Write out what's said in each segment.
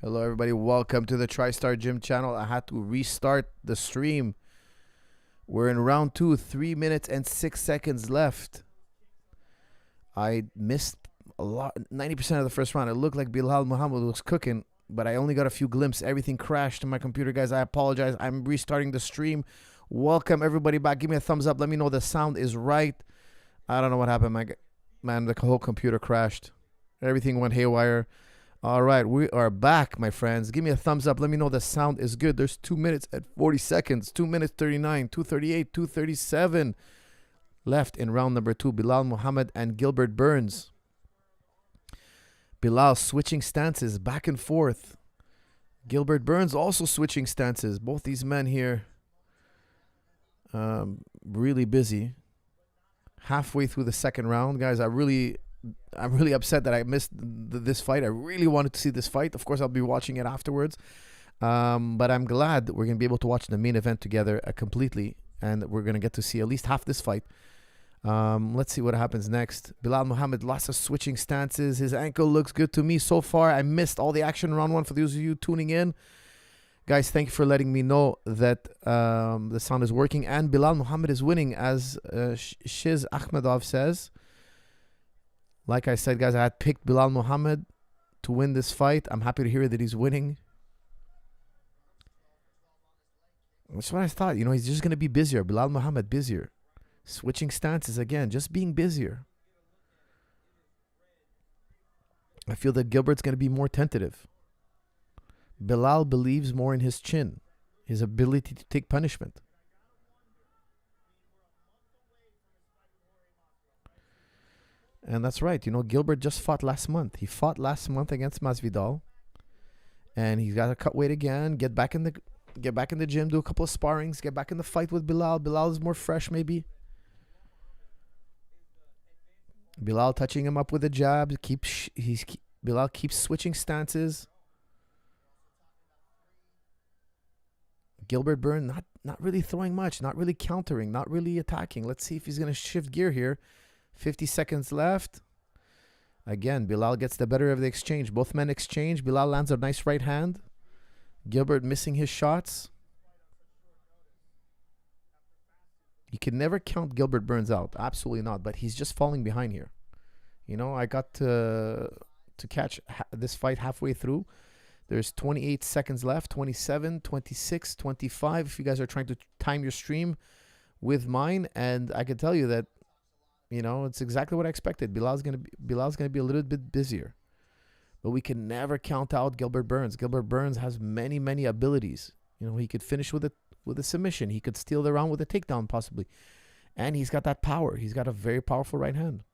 Hello, everybody. Welcome to the TriStar Gym channel. I had to restart the stream. We're in round 2, 3 minutes and 6 seconds left. I missed a lot, 90% of the first round. It looked like Bilal Muhammad was cooking, but I only got a few glimpses. Everything crashed in my computer, guys. I apologize. I'm restarting the stream. Welcome, everybody, back. Give me a thumbs up. Let me know the sound is right. I don't know what happened, man. The whole computer crashed. Everything went haywire. All right, we are back, my friends. Give me a thumbs up. Let me know the sound is good. There's 2 minutes and 40 seconds, 2 minutes 39, 2:38, 2:37 left in round number 2. Bilal Muhammad and Gilbert Burns. Bilal switching stances back and forth. Gilbert Burns also switching stances. Both these men here really busy. Halfway through the second round, guys. I'm really upset that I missed this fight. I really wanted to see this fight. Of course, I'll be watching it afterwards. But I'm glad that we're going to be able to watch the main event together completely. And we're going to get to see at least half this fight. Let's see what happens next. Bilal Muhammad, lots of switching stances. His ankle looks good to me so far. I missed all the action in round 1 for those of you tuning in. Guys, thank you for letting me know that the sound is working. And Bilal Muhammad is winning, as Shiz Akhmedov says. Like I said, guys, I had picked Bilal Muhammad to win this fight. I'm happy to hear that he's winning. That's what I thought. You know, he's just going to be busier. Bilal Muhammad, busier. Switching stances again, just being busier. I feel that Gilbert's going to be more tentative. Bilal believes more in his chin, his ability to take punishment. And that's right. You know, Gilbert just fought last month. He fought last month against Masvidal. And he's got to cut weight again, get back in the gym, do a couple of sparrings, get back in the fight with Bilal. Bilal is more fresh, maybe. Bilal touching him up with a jab. Bilal keeps switching stances. Gilbert Burns not really throwing much, not really countering, not really attacking. Let's see if he's going to shift gear here. 50 seconds left. Again, Bilal gets the better of the exchange. Both men exchange. Bilal lands a nice right hand. Gilbert missing his shots. You can never count Gilbert Burns out. Absolutely not. But he's just falling behind here. You know, I got to catch this fight halfway through. There's 28 seconds left. 27, 26, 25. If you guys are trying to time your stream with mine. And I can tell you that, you know, it's exactly what I expected. Bilal's gonna be a little bit busier. But we can never count out Gilbert Burns. Gilbert Burns has many abilities. You know, he could finish with a submission. He could steal the round with a takedown possibly. And he's got that power. He's got a very powerful right hand.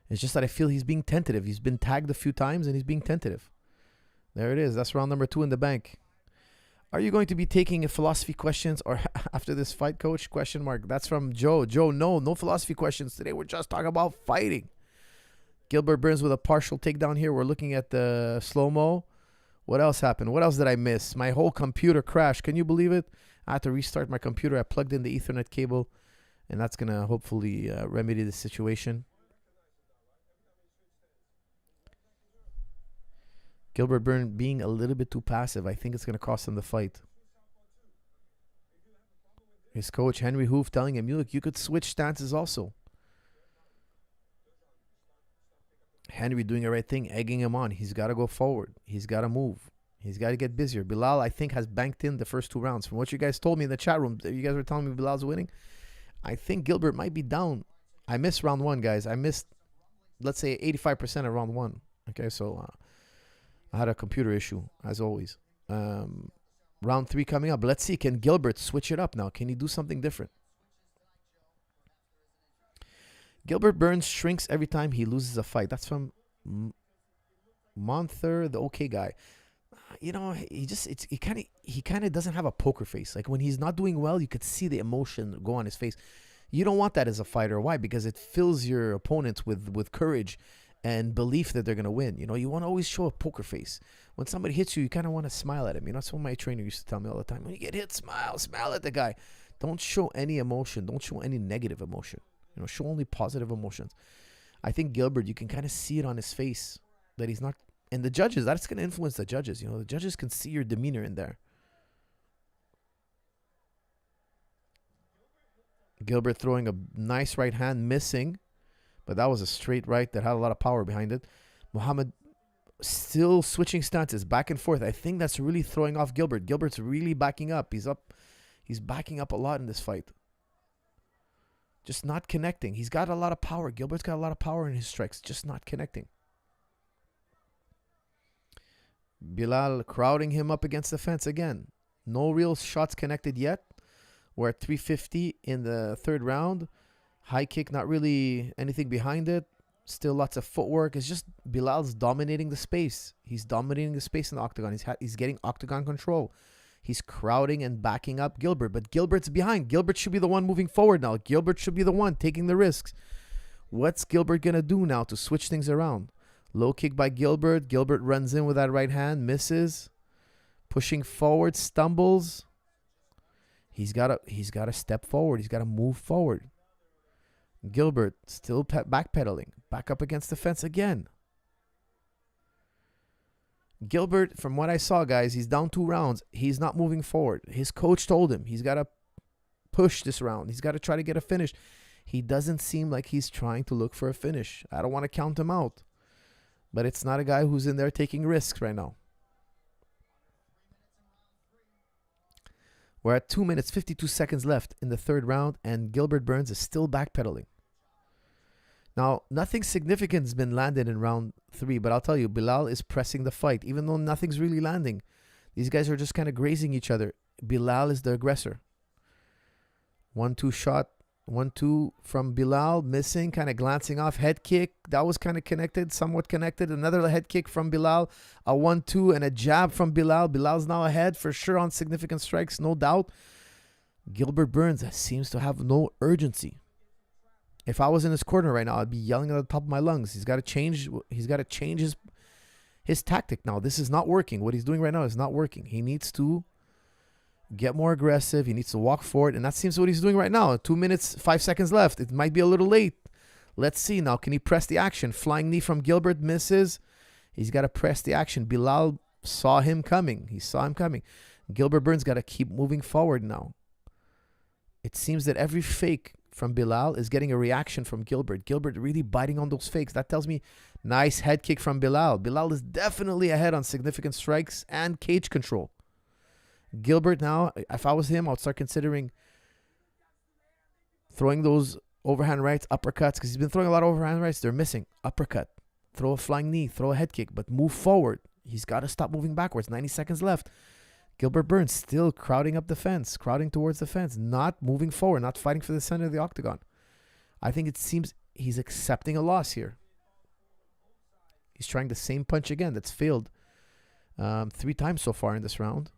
It's just that I feel he's being tentative. He's been tagged a few times and he's being tentative. There it is. That's round number 2 in the bank. Are you going to be taking philosophy questions or after this fight, coach? Question mark. That's from Joe. Joe, no philosophy questions today. We're just talking about fighting. Gilbert Burns with a partial takedown here. We're looking at the slow-mo. What else happened? What else did I miss? My whole computer crashed. Can you believe it? I had to restart my computer. I plugged in the Ethernet cable, and that's going to hopefully remedy the situation. Gilbert Burns being a little bit too passive. I think it's going to cost him the fight. His coach, Henry Hoof, telling him, look, you could switch stances also. Henry doing the right thing, egging him on. He's got to go forward. He's got to move. He's got to get busier. Bilal, I think, has banked in the first 2 rounds. From what you guys told me in the chat room, you guys were telling me Bilal's winning. I think Gilbert might be down. I missed round 1, guys. I missed, let's say, 85% of round 1. Okay, so I had a computer issue, as always. Round 3 coming up. Let's see, can Gilbert switch it up now? Can he do something different? Gilbert Burns shrinks every time he loses a fight. That's from Monther, the okay guy. You know, he kind of doesn't have a poker face. Like when he's not doing well, you could see the emotion go on his face. You don't want that as a fighter. Why? Because it fills your opponents with courage and belief that they're going to win. You know, you want to always show a poker face. When somebody hits you, you kind of want to smile at him. You know, that's what my trainer used to tell me all the time. When you get hit, smile at the guy. Don't show any emotion. Don't show any negative emotion. You know, show only positive emotions. I think Gilbert, you can kind of see it on his face that he's not And the judges, that's going to influence the judges. You know, the judges can see your demeanor in there. Gilbert throwing a nice right hand, missing. But that was a straight right that had a lot of power behind it. Muhammad still switching stances back and forth. I think that's really throwing off Gilbert. Gilbert's really backing up. He's backing up a lot in this fight. Just not connecting. He's got a lot of power. Gilbert's got a lot of power in his strikes. Just not connecting. Bilal crowding him up against the fence again. No real shots connected yet. We're at 350 in the third round. High kick, not really anything behind it. Still lots of footwork. It's just Bilal's dominating the space. He's dominating the space in the octagon. He's getting octagon control. He's crowding and backing up Gilbert. But Gilbert's behind. Gilbert should be the one moving forward now. Gilbert should be the one taking the risks. What's Gilbert going to do now to switch things around? Low kick by Gilbert. Gilbert runs in with that right hand. Misses. Pushing forward. Stumbles. He's got to step forward. He's got to move forward. Gilbert still backpedaling. Back up against the fence again. Gilbert, from what I saw, guys, he's down 2 rounds. He's not moving forward. His coach told him he's got to push this round. He's got to try to get a finish. He doesn't seem like he's trying to look for a finish. I don't want to count him out. But it's not a guy who's in there taking risks right now. We're at 2 minutes, 52 seconds left in the third round, and Gilbert Burns is still backpedaling. Now, nothing significant has been landed in round 3, but I'll tell you, Bilal is pressing the fight, even though nothing's really landing. These guys are just kind of grazing each other. Bilal is the aggressor. 1-2 shot. 1-2 from Bilal, missing, kind of glancing off. Head kick, that was kind of connected, somewhat connected. Another head kick from Bilal. A 1-2 and a jab from Bilal. Bilal's now ahead for sure on significant strikes, no doubt. Gilbert Burns seems to have no urgency. If I was in his corner right now, I'd be yelling at the top of my lungs. He's got to change. He's got to change his tactic now. This is not working. What he's doing right now is not working. He needs to get more aggressive. He needs to walk forward, and that seems what he's doing right now. 2 minutes, 5 seconds left. It might be a little late. Let's see now. Can he press the action? Flying knee from Gilbert misses. He's got to press the action. Bilal saw him coming. He saw him coming. Gilbert Burns got to keep moving forward now. It seems that every fake from Bilal is getting a reaction from Gilbert. Gilbert really biting on those fakes. That tells me nice head kick from Bilal. Bilal is definitely ahead on significant strikes and cage control. Gilbert now, if I was him, I would start considering throwing those overhand rights, uppercuts, because he's been throwing a lot of overhand rights. They're missing. Uppercut. Throw a flying knee. Throw a head kick. But move forward. He's got to stop moving backwards. 90 seconds left. Gilbert Burns still crowding up the fence, crowding towards the fence, not moving forward, not fighting for the center of the octagon. I think it seems he's accepting a loss here. He's trying the same punch again that's failed 3 times so far in this round.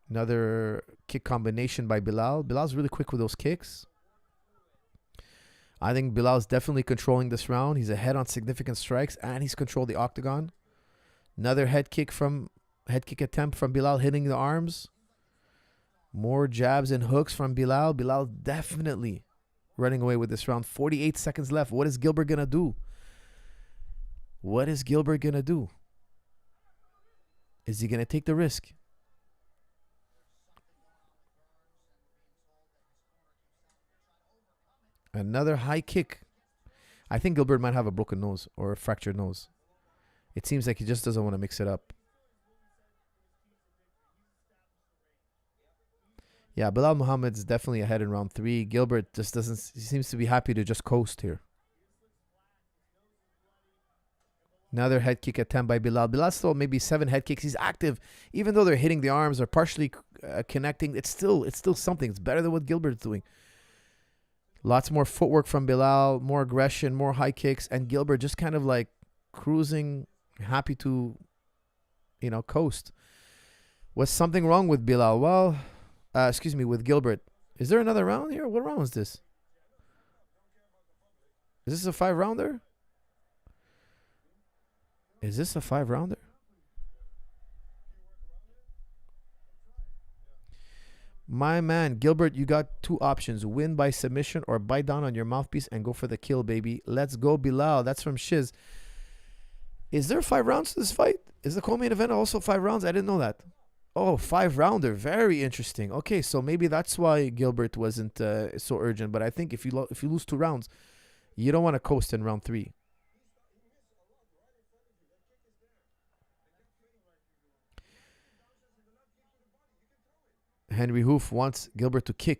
Another kick combination by Bilal. Bilal's really quick with those kicks. I think Bilal's definitely controlling this round. He's ahead on significant strikes, and he's controlled the octagon. Another head kick attempt from Bilal, hitting the arms. More jabs and hooks from Bilal. Bilal definitely running away with this round. 48 seconds left. What is Gilbert going to do? What is Gilbert going to do? Is he going to take the risk? Another high kick. I think Gilbert might have a broken nose or a fractured nose. It seems like he just doesn't want to mix it up. Yeah, Bilal Muhammad's definitely ahead in round 3. Gilbert just doesn't. He seems to be happy to just coast here. Another head kick attempt by Bilal. Bilal's still maybe 7 head kicks. He's active, even though they're hitting the arms or partially connecting. It's still something. It's better than what Gilbert's doing. Lots more footwork from Bilal, more aggression, more high kicks, and Gilbert just kind of like cruising, happy to, coast. Was something wrong with Bilal? Well, with Gilbert. Is there another round here? What round is this? Is this a 5-rounder? Is this a 5-rounder? My man, Gilbert, you got 2 options. Win by submission or bite down on your mouthpiece and go for the kill, baby. Let's go, Bilal. That's from Shiz. Is there 5 rounds to this fight? Is the co-main event also 5 rounds? I didn't know that. Oh, 5 rounder. Very interesting. Okay, so maybe that's why Gilbert wasn't so urgent. But I think if you lose 2 rounds, you don't want to coast in round 3. Henry Hoof wants Gilbert to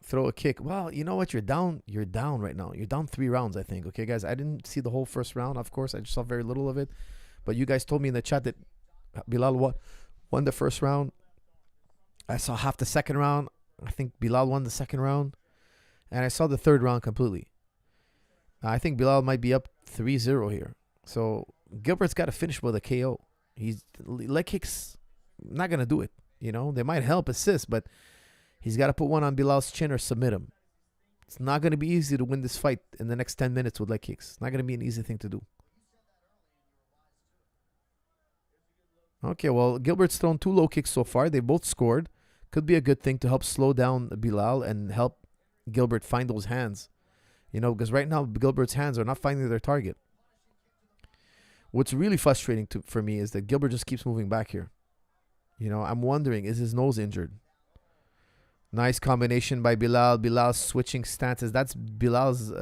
throw a kick. Well, you know what? You're down. You're down right now. You're down 3 rounds, I think. Okay, guys. I didn't see the whole first round. Of course, I just saw very little of it. But you guys told me in the chat that Bilal won the first round. I saw half the second round. I think Bilal won the second round. And I saw the third round completely. I think Bilal might be up 3-0 here. So Gilbert's got to finish with a KO. He's leg kicks, not going to do it. They might help assist, but he's got to put one on Bilal's chin or submit him. It's not going to be easy to win this fight in the next 10 minutes with leg kicks. It's not going to be an easy thing to do. Okay, well, Gilbert's thrown 2 low kicks so far. They both scored. Could be a good thing to help slow down Bilal and help Gilbert find those hands. Because right now, Gilbert's hands are not finding their target. What's really frustrating for me is that Gilbert just keeps moving back here. I'm wondering, is his nose injured? Nice combination by Bilal. Bilal switching stances. That's Bilal's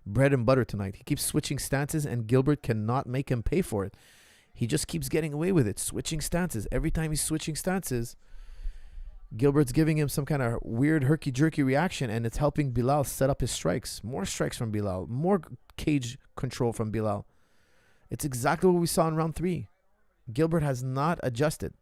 bread and butter tonight. He keeps switching stances, and Gilbert cannot make him pay for it. He just keeps getting away with it, switching stances. Every time he's switching stances, Gilbert's giving him some kind of weird herky-jerky reaction, and it's helping Bilal set up his strikes. More strikes from Bilal. More cage control from Bilal. It's exactly what we saw in round 3. Gilbert has not adjusted.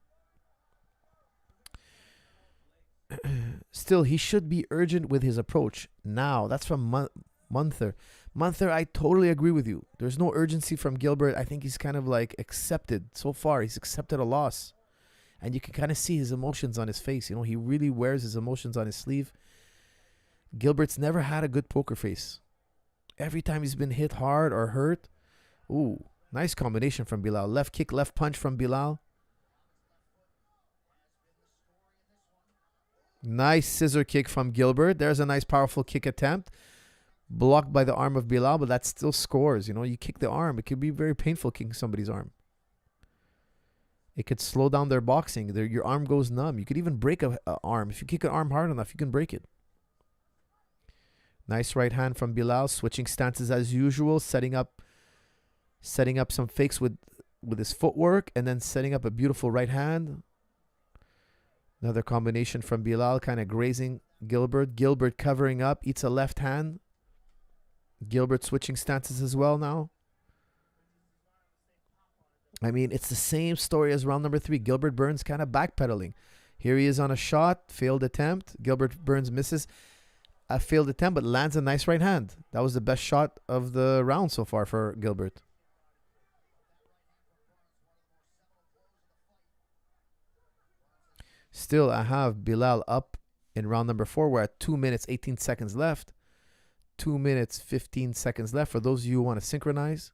Still, he should be urgent with his approach now. That's from Munther. Munther, I totally agree with you. There's no urgency from Gilbert. I think he's kind of like accepted so far. He's accepted a loss. And you can kind of see his emotions on his face. He really wears his emotions on his sleeve. Gilbert's never had a good poker face. Every time he's been hit hard or hurt. Ooh, nice combination from Bilal. Left kick, left punch from Bilal. Nice scissor kick from Gilbert. There's a nice powerful kick attempt. Blocked by the arm of Bilal, but that still scores. You kick the arm. It could be very painful kicking somebody's arm. It could slow down their boxing. Your arm goes numb. You could even break an arm. If you kick an arm hard enough, you can break it. Nice right hand from Bilal. Switching stances as usual. Setting up some fakes with his footwork. And then setting up a beautiful right hand. Another combination from Bilal. Kind of grazing Gilbert. Gilbert covering up. Eats a left hand. Gilbert switching stances as well now. I mean, it's the same story as round number 3. Gilbert Burns kind of backpedaling. Here he is on a shot, failed attempt. Gilbert Burns misses a failed attempt, but lands a nice right hand. That was the best shot of the round so far for Gilbert. Still, I have Bilal up in round number 4. We're at 2 minutes, 18 seconds left. 2 minutes, 15 seconds left. For those of you who want to synchronize,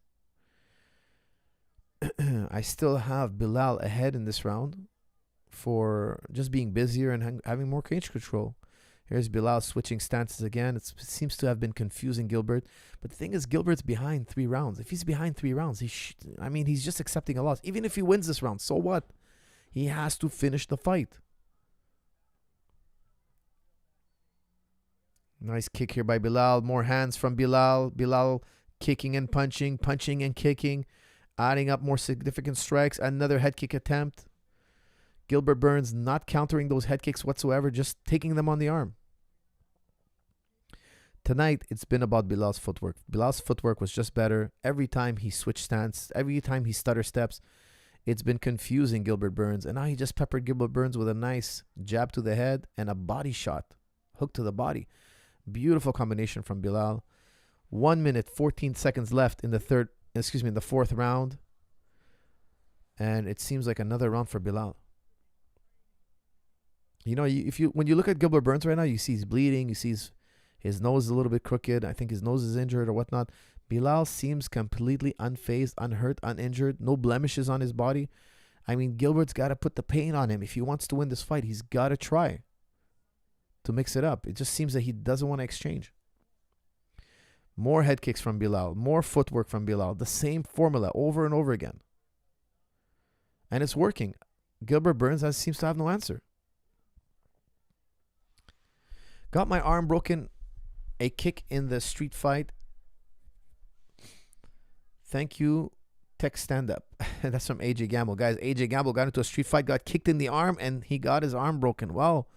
I still have Bilal ahead in this round for just being busier and having more cage control. Here's Bilal switching stances again. It seems to have been confusing Gilbert. But the thing is, Gilbert's behind 3 rounds. If he's behind 3 rounds, he's just accepting a loss. Even if he wins this round, so what? He has to finish the fight. Nice kick here by Bilal. More hands from Bilal. Bilal kicking and punching, punching and kicking. Adding up more significant strikes. Another head kick attempt. Gilbert Burns not countering those head kicks whatsoever, just taking them on the arm. Tonight, it's been about Bilal's footwork. Bilal's footwork was just better. Every time he switched stance, every time he stutter steps, it's been confusing Gilbert Burns. And now he just peppered Gilbert Burns with a nice jab to the head and a body shot. Hook to the body. Beautiful combination from Bilal. 1 minute, 14 seconds left in the 4th round. And it seems like another round for Bilal. When you look at Gilbert Burns right now, you see he's bleeding. You see his nose is a little bit crooked. I think his nose is injured or whatnot. Bilal seems completely unfazed, unhurt, uninjured. No blemishes on his body. I mean, Gilbert's got to put the pain on him. If he wants to win this fight, he's got to try to mix it up. It just seems that he doesn't want to exchange. More head kicks from Bilal. More footwork from Bilal. The same formula over and over again. And it's working. Gilbert Burns seems to have no answer. Got my arm broken. A kick in the street fight. Thank you. Tech stand up. That's from AJ Gamble. Guys, AJ Gamble got into a street fight, got kicked in the arm, and he got his arm broken. Well,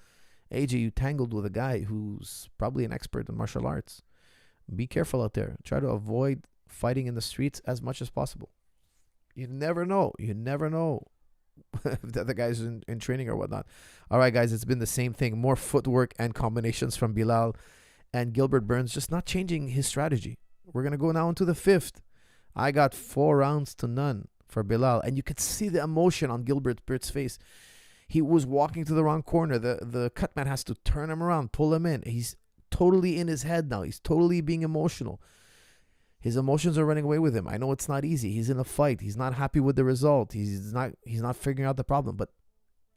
AJ, you tangled with a guy who's probably an expert in martial arts. Be careful out there. Try to avoid fighting in the streets as much as possible. You never know. You never know if the other guy's in training or whatnot. All right, guys, it's been the same thing. More footwork and combinations from Bilal, and Gilbert Burns just not changing his strategy. We're going to go now into the fifth. I got 4 rounds to none for Bilal, and you could see the emotion on Gilbert Burns' face. He was walking to the wrong corner. The cutman has to turn him around, pull him in. He's totally in his head now. He's totally being emotional. His emotions are running away with him. I know it's not easy. He's in a fight. He's not happy with the result. He's not figuring out the problem, but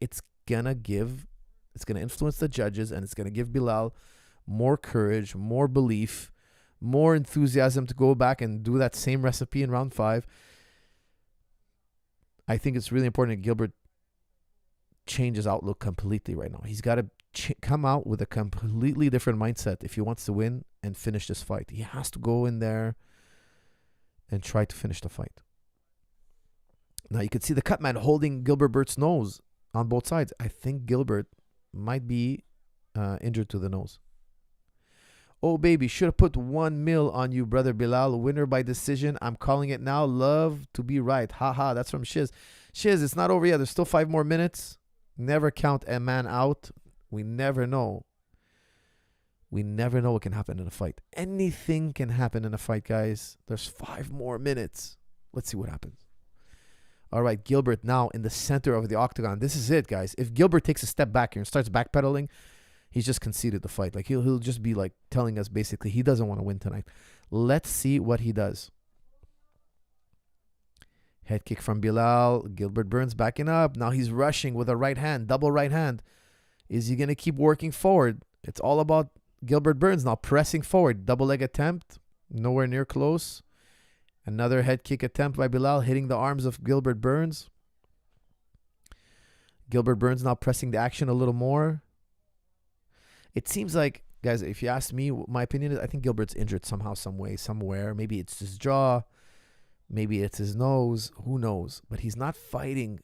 it's gonna influence the judges, and it's gonna give Bilal more courage, more belief, more enthusiasm to go back and do that same recipe in round 5. I think it's really important that Gilbert change his outlook completely right now. He's got to come out with a completely different mindset if he wants to win and finish this fight. He has to go in there and try to finish the fight. Now you can see the cutman holding Gilbert Burns' nose on both sides. I think Gilbert might be injured to the nose. Oh, baby, should have put 1 mil on you, brother Bilal. Winner by decision. I'm calling it now. Love to be right. Haha, that's from Shiz. Shiz, it's not over yet. There's still 5 more minutes. Never count a man out. We never know. We never know what can happen in a fight. Anything can happen in a fight, guys. There's 5 more minutes. Let's see what happens. All right, Gilbert now in the center of the octagon. This is it, guys. If Gilbert takes a step back here and starts backpedaling, he's just conceded the fight. Like he'll just be like telling us basically he doesn't want to win tonight. Let's see what he does. Head kick from Bilal. Gilbert Burns backing up. Now he's rushing with a right hand, double right hand. Is he going to keep working forward? It's all about Gilbert Burns now pressing forward. Double leg attempt. Nowhere near close. Another head kick attempt by Bilal hitting the arms of Gilbert Burns. Gilbert Burns now pressing the action a little more. It seems like, guys, if you ask me, my opinion is I think Gilbert's injured somehow, some way, somewhere. Maybe it's his jaw. Maybe it's his nose. Who knows? But he's not fighting.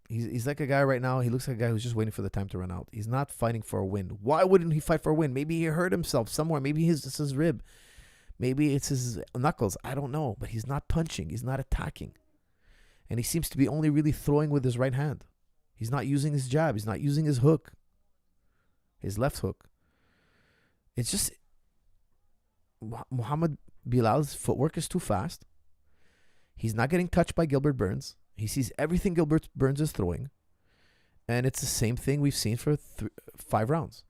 He's like a guy right now. He looks like a guy who's just waiting for the time to run out. He's not fighting for a win. Why wouldn't he fight for a win? Maybe he hurt himself somewhere. Maybe it's his rib. Maybe it's his knuckles. I don't know. But he's not punching. He's not attacking. And he seems to be only really throwing with his right hand. He's not using his jab. He's not using his hook. His left hook. It's just Muhammad Bilal's footwork is too fast. He's not getting touched by Gilbert Burns. He sees everything Gilbert Burns is throwing. And it's the same thing we've seen for 5 rounds.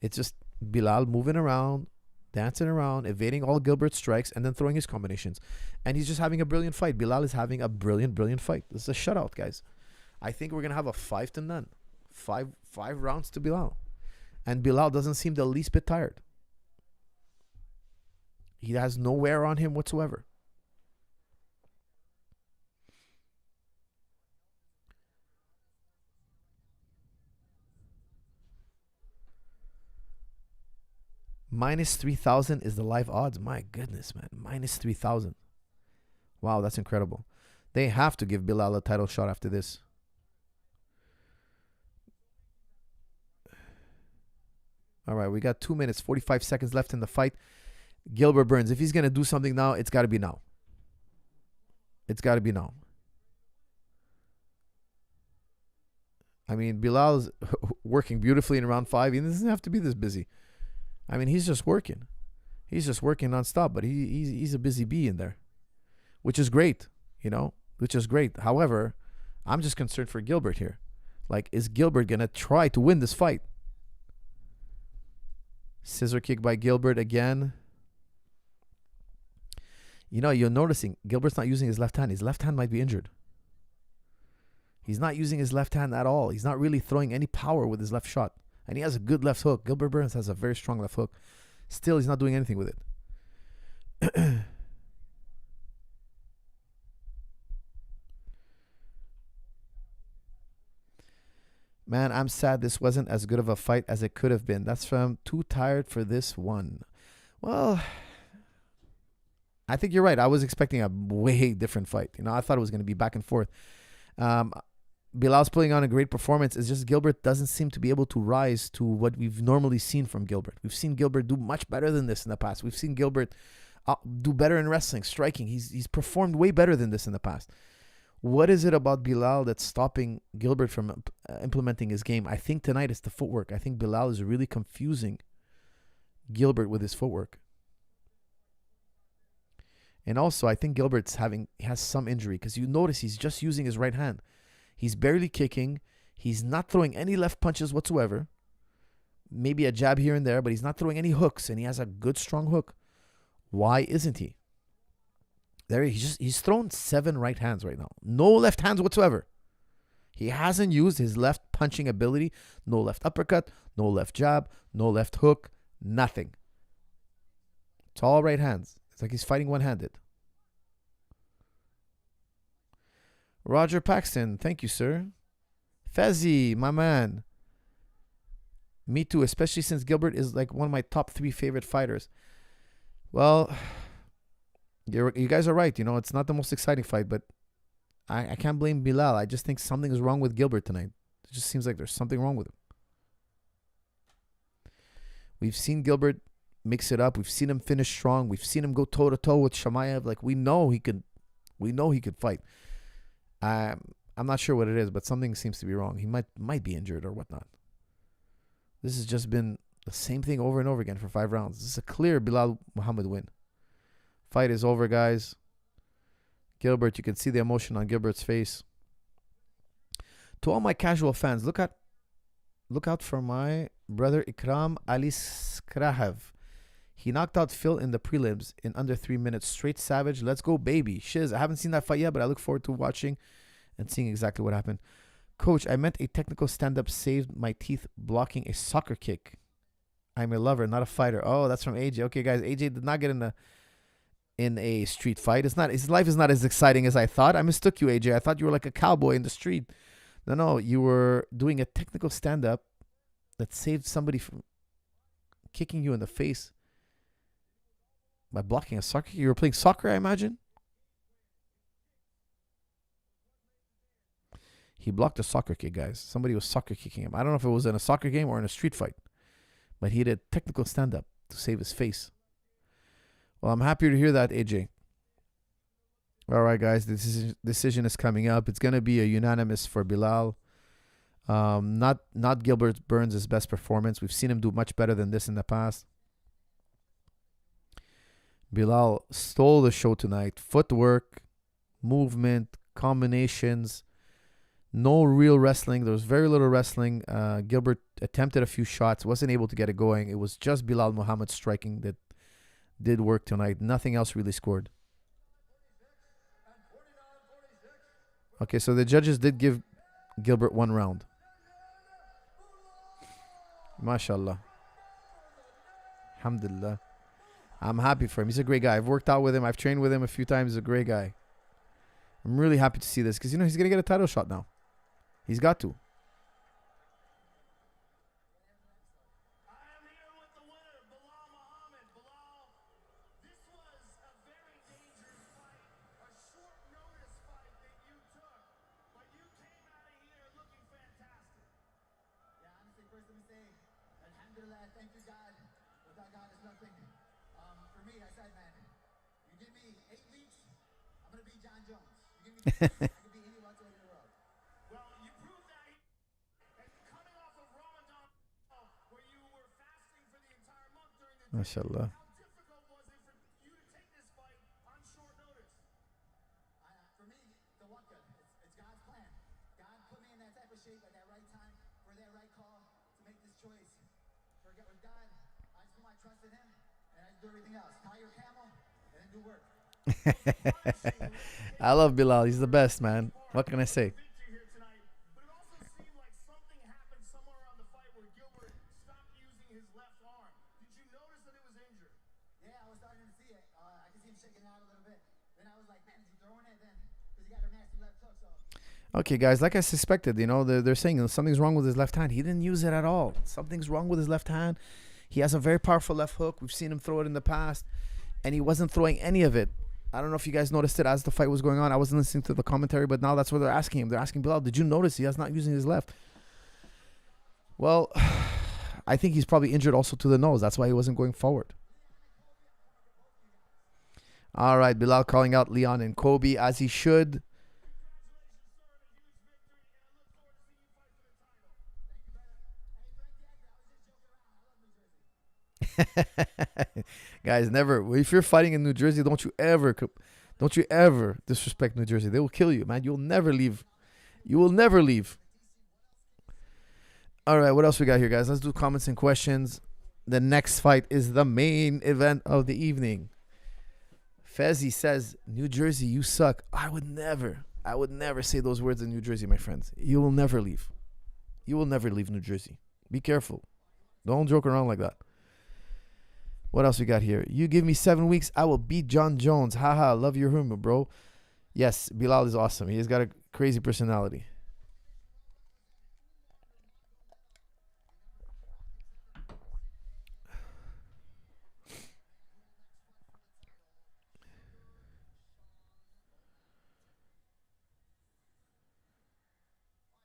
It's just Bilal moving around, dancing around, evading all Gilbert's strikes, and then throwing his combinations. And he's just having a brilliant fight. Bilal is having a brilliant, brilliant fight. This is a shutout, guys. I think we're going to have a 5-0. 5 rounds to Bilal. And Bilal doesn't seem the least bit tired. He has no wear on him whatsoever. Minus 3,000 is the live odds. My goodness, man. Minus 3,000. Wow, that's incredible. They have to give Bilal a title shot after this. All right, we got 2 minutes, 45 seconds left in the fight. Gilbert Burns, if he's going to do something now, it's got to be now. It's got to be now. I mean, Bilal's working beautifully in round 5. He doesn't have to be this busy. I mean, he's just working. He's just working nonstop, but he's a busy bee in there, which is great, which is great. However, I'm just concerned for Gilbert here. Like, is Gilbert going to try to win this fight? Scissor kick by Gilbert again. You're noticing Gilbert's not using his left hand. His left hand might be injured. He's not using his left hand at all. He's not really throwing any power with his left shot. And he has a good left hook. Gilbert Burns has a very strong left hook. Still, he's not doing anything with it. Man, I'm sad this wasn't as good of a fight as it could have been. That's from Too Tired for This One. Well, I think you're right. I was expecting a way different fight. I thought it was going to be back and forth. Um, Bilal's putting on a great performance. It's just Gilbert doesn't seem to be able to rise to what we've normally seen from Gilbert. We've seen Gilbert do much better than this in the past. We've seen Gilbert do better in wrestling, striking. He's performed way better than this in the past. What is it about Bilal that's stopping Gilbert from implementing his game? I think tonight it's the footwork. I think Bilal is really confusing Gilbert with his footwork. And also, I think Gilbert's has some injury because you notice he's just using his right hand. He's barely kicking. He's not throwing any left punches whatsoever. Maybe a jab here and there, but he's not throwing any hooks, and he has a good, strong hook. Why isn't he? He's thrown 7 right hands right now. No left hands whatsoever. He hasn't used his left punching ability. No left uppercut, no left jab, no left hook, nothing. It's all right hands. It's like he's fighting one-handed. Roger Paxton, thank you, sir. Fezzi, my man. Me too, especially since Gilbert is like one of my top 3 favorite fighters. Well, you guys are right. It's not the most exciting fight, but I can't blame Bilal. I just think something is wrong with Gilbert tonight. It just seems like there's something wrong with him. We've seen Gilbert mix it up. We've seen him finish strong. We've seen him go toe-to-toe with Shamaev. Like, we know he could fight. I'm not sure what it is, but something seems to be wrong. He might be injured or whatnot. This has just been the same thing over and over again for 5 rounds. This is a clear Bilal Muhammad win. Fight is over, guys. Gilbert, you can see the emotion on Gilbert's face. To all my casual fans, look out for my brother Ikram Ali Skrahev. He knocked out Phil in the prelims in under 3 minutes. Straight savage. Let's go, baby. Shiz, I haven't seen that fight yet, but I look forward to watching and seeing exactly what happened. Coach, I meant a technical stand-up saved my teeth blocking a soccer kick. I'm a lover, not a fighter. Oh, that's from AJ. Okay, guys, AJ did not get in a street fight. His life is not as exciting as I thought. I mistook you, AJ. I thought you were like a cowboy in the street. No, you were doing a technical stand-up that saved somebody from kicking you in the face by blocking a soccer kick. You were playing soccer, I imagine? He blocked a soccer kick, guys. Somebody was soccer kicking him. I don't know if it was in a soccer game or in a street fight, but he did technical stand-up to save his face. Well, I'm happy to hear that, AJ. All right, guys, the decision is coming up. It's going to be a unanimous for Bilal. Not Gilbert Burns' best performance. We've seen him do much better than this in the past. Bilal stole the show tonight. Footwork, movement, combinations. No real wrestling. There was very little wrestling. Gilbert attempted a few shots, wasn't able to get it going. It was just Bilal Muhammad striking that did work tonight. Nothing else really scored. Okay, so the judges did give Gilbert 1 round. MashaAllah. Alhamdulillah. I'm happy for him. He's a great guy. I've worked out with him. I've trained with him a few times. He's a great guy. I'm really happy to see this because, he's going to get a title shot now. He's got to. MashaAllah. I love Bilal. He's the best, man. What can I say? Okay, guys, like I suspected, they're saying something's wrong with his left hand. He didn't use it at all. Something's wrong with his left hand. He has a very powerful left hook. We've seen him throw it in the past, and he wasn't throwing any of it. I don't know if you guys noticed it as the fight was going on. I wasn't listening to the commentary, but now that's what they're asking him. They're asking Bilal, did you notice he has not using his left? Well, I think he's probably injured also to the nose. That's why he wasn't going forward. All right, Bilal calling out Leon and Kobe, as he should. Guys, never. If you're fighting in New Jersey, don't you ever disrespect New Jersey. They will kill you, man. You'll never leave. You will never leave. All right, what else we got here, guys? Let's do comments and questions. The next fight is the main event of the evening. Fezzi says, New Jersey, you suck. I would never say those words in New Jersey, my friends. You will never leave. You will never leave New Jersey. Be careful. Don't joke around like that. What else we got here? You give me 7 weeks, I will beat John Jones. Haha, love your humor, bro. Yes, Bilal is awesome. He's got a crazy personality.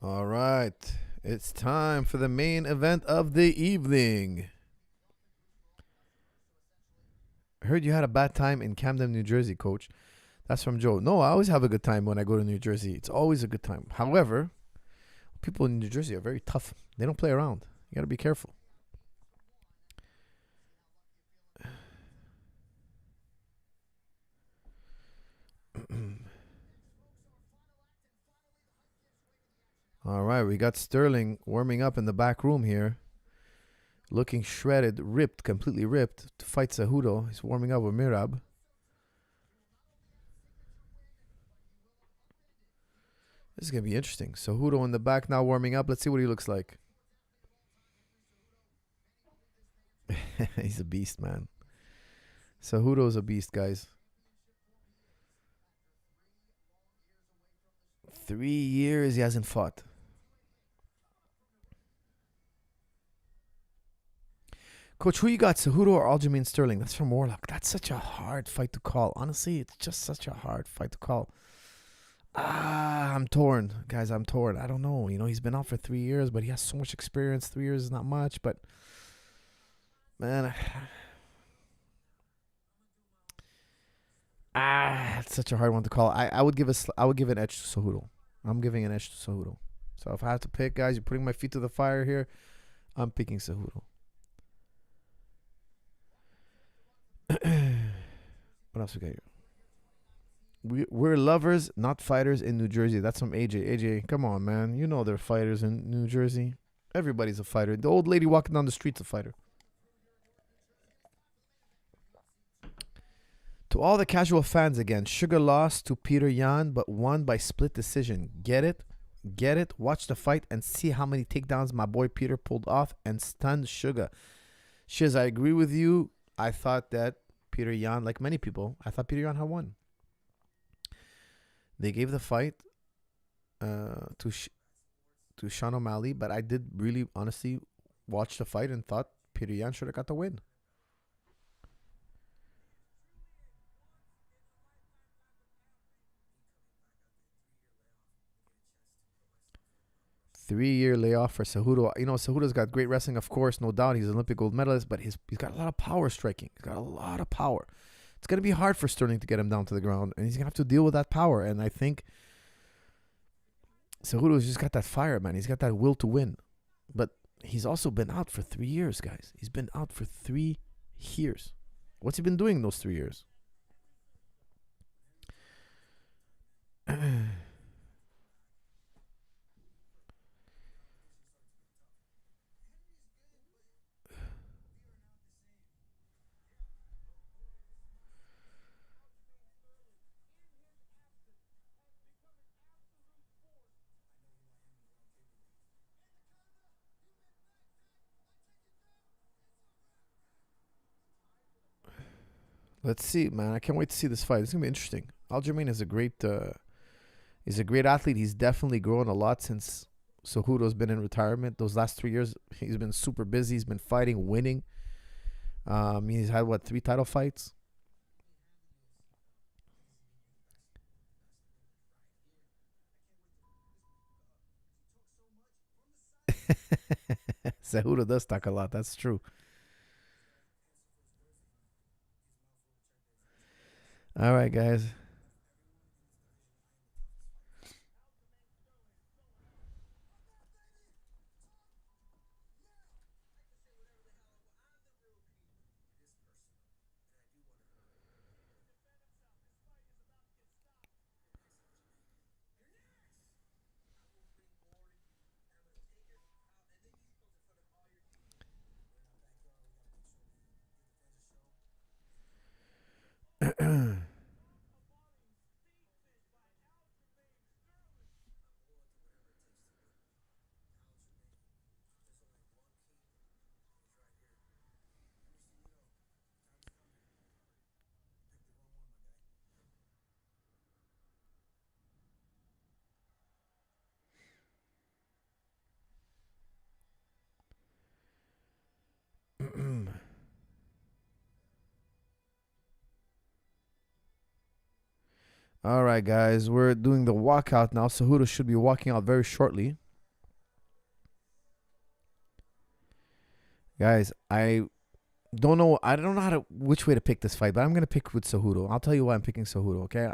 All right. It's time for the main event of the evening. I heard you had a bad time in Camden, New Jersey, coach. That's from Joe. No, I always have a good time when I go to New Jersey. It's always a good time. However, people in New Jersey are very tough. They don't play around. You got to be careful. All right, we got Sterling warming up in the back room here. Looking shredded, ripped, completely ripped to fight Cejudo. He's warming up with Mirab. This is going to be interesting. Cejudo in the back now warming up. Let's see what he looks like. He's a beast, man. Cejudo's a beast, guys. 3 years he hasn't fought. Coach, who you got, Cejudo or Aljamain Sterling? That's from Warlock. That's such a hard fight to call. Honestly, it's just such a hard fight to call. I'm torn. Guys, I'm torn. I don't know. He's been out for 3 years, but he has so much experience. 3 years is not much, but man, it's such a hard one to call. I would give an edge to Cejudo. I'm giving an edge to Cejudo. So if I have to pick, guys, you're putting my feet to the fire here. I'm picking Cejudo. What else we got here? We're lovers, not fighters in New Jersey. That's from AJ. AJ, come on, man. You know they're fighters in New Jersey. Everybody's a fighter. The old lady walking down the street's a fighter. To all the casual fans again, Sugar lost to Peter Yan, but won by split decision. Get it? Get it? Watch the fight and see how many takedowns my boy Peter pulled off and stunned Sugar. Shiz, I agree with you. I thought that Peter Yan, like many people, I thought Peter Yan had won. They gave the fight to Sean O'Malley, but I did really honestly watch the fight and thought Peter Yan should have got the win. Three-year layoff for Cejudo. Cejudo's got great wrestling, of course, no doubt. He's an Olympic gold medalist, but he's got a lot of power striking. He's got a lot of power. It's going to be hard for Sterling to get him down to the ground, and he's going to have to deal with that power. And I think Cejudo's just got that fire, man. He's got that will to win. But he's also been out for 3 years, guys. He's been out for 3 years. What's he been doing those 3 years? Let's see, man. I can't wait to see this fight. It's gonna be interesting. Aljamain is a great. He's a great athlete. He's definitely grown a lot since Cejudo's been in retirement. Those last 3 years, he's been super busy. He's been fighting, winning. He's had what, 3 title fights? Cejudo does talk a lot. That's true. All right, guys. All right, guys. We're doing the walkout now. Cejudo should be walking out very shortly. Guys, I don't know which way to pick this fight, but I'm gonna pick with Cejudo. I'll tell you why I'm picking Cejudo. Okay,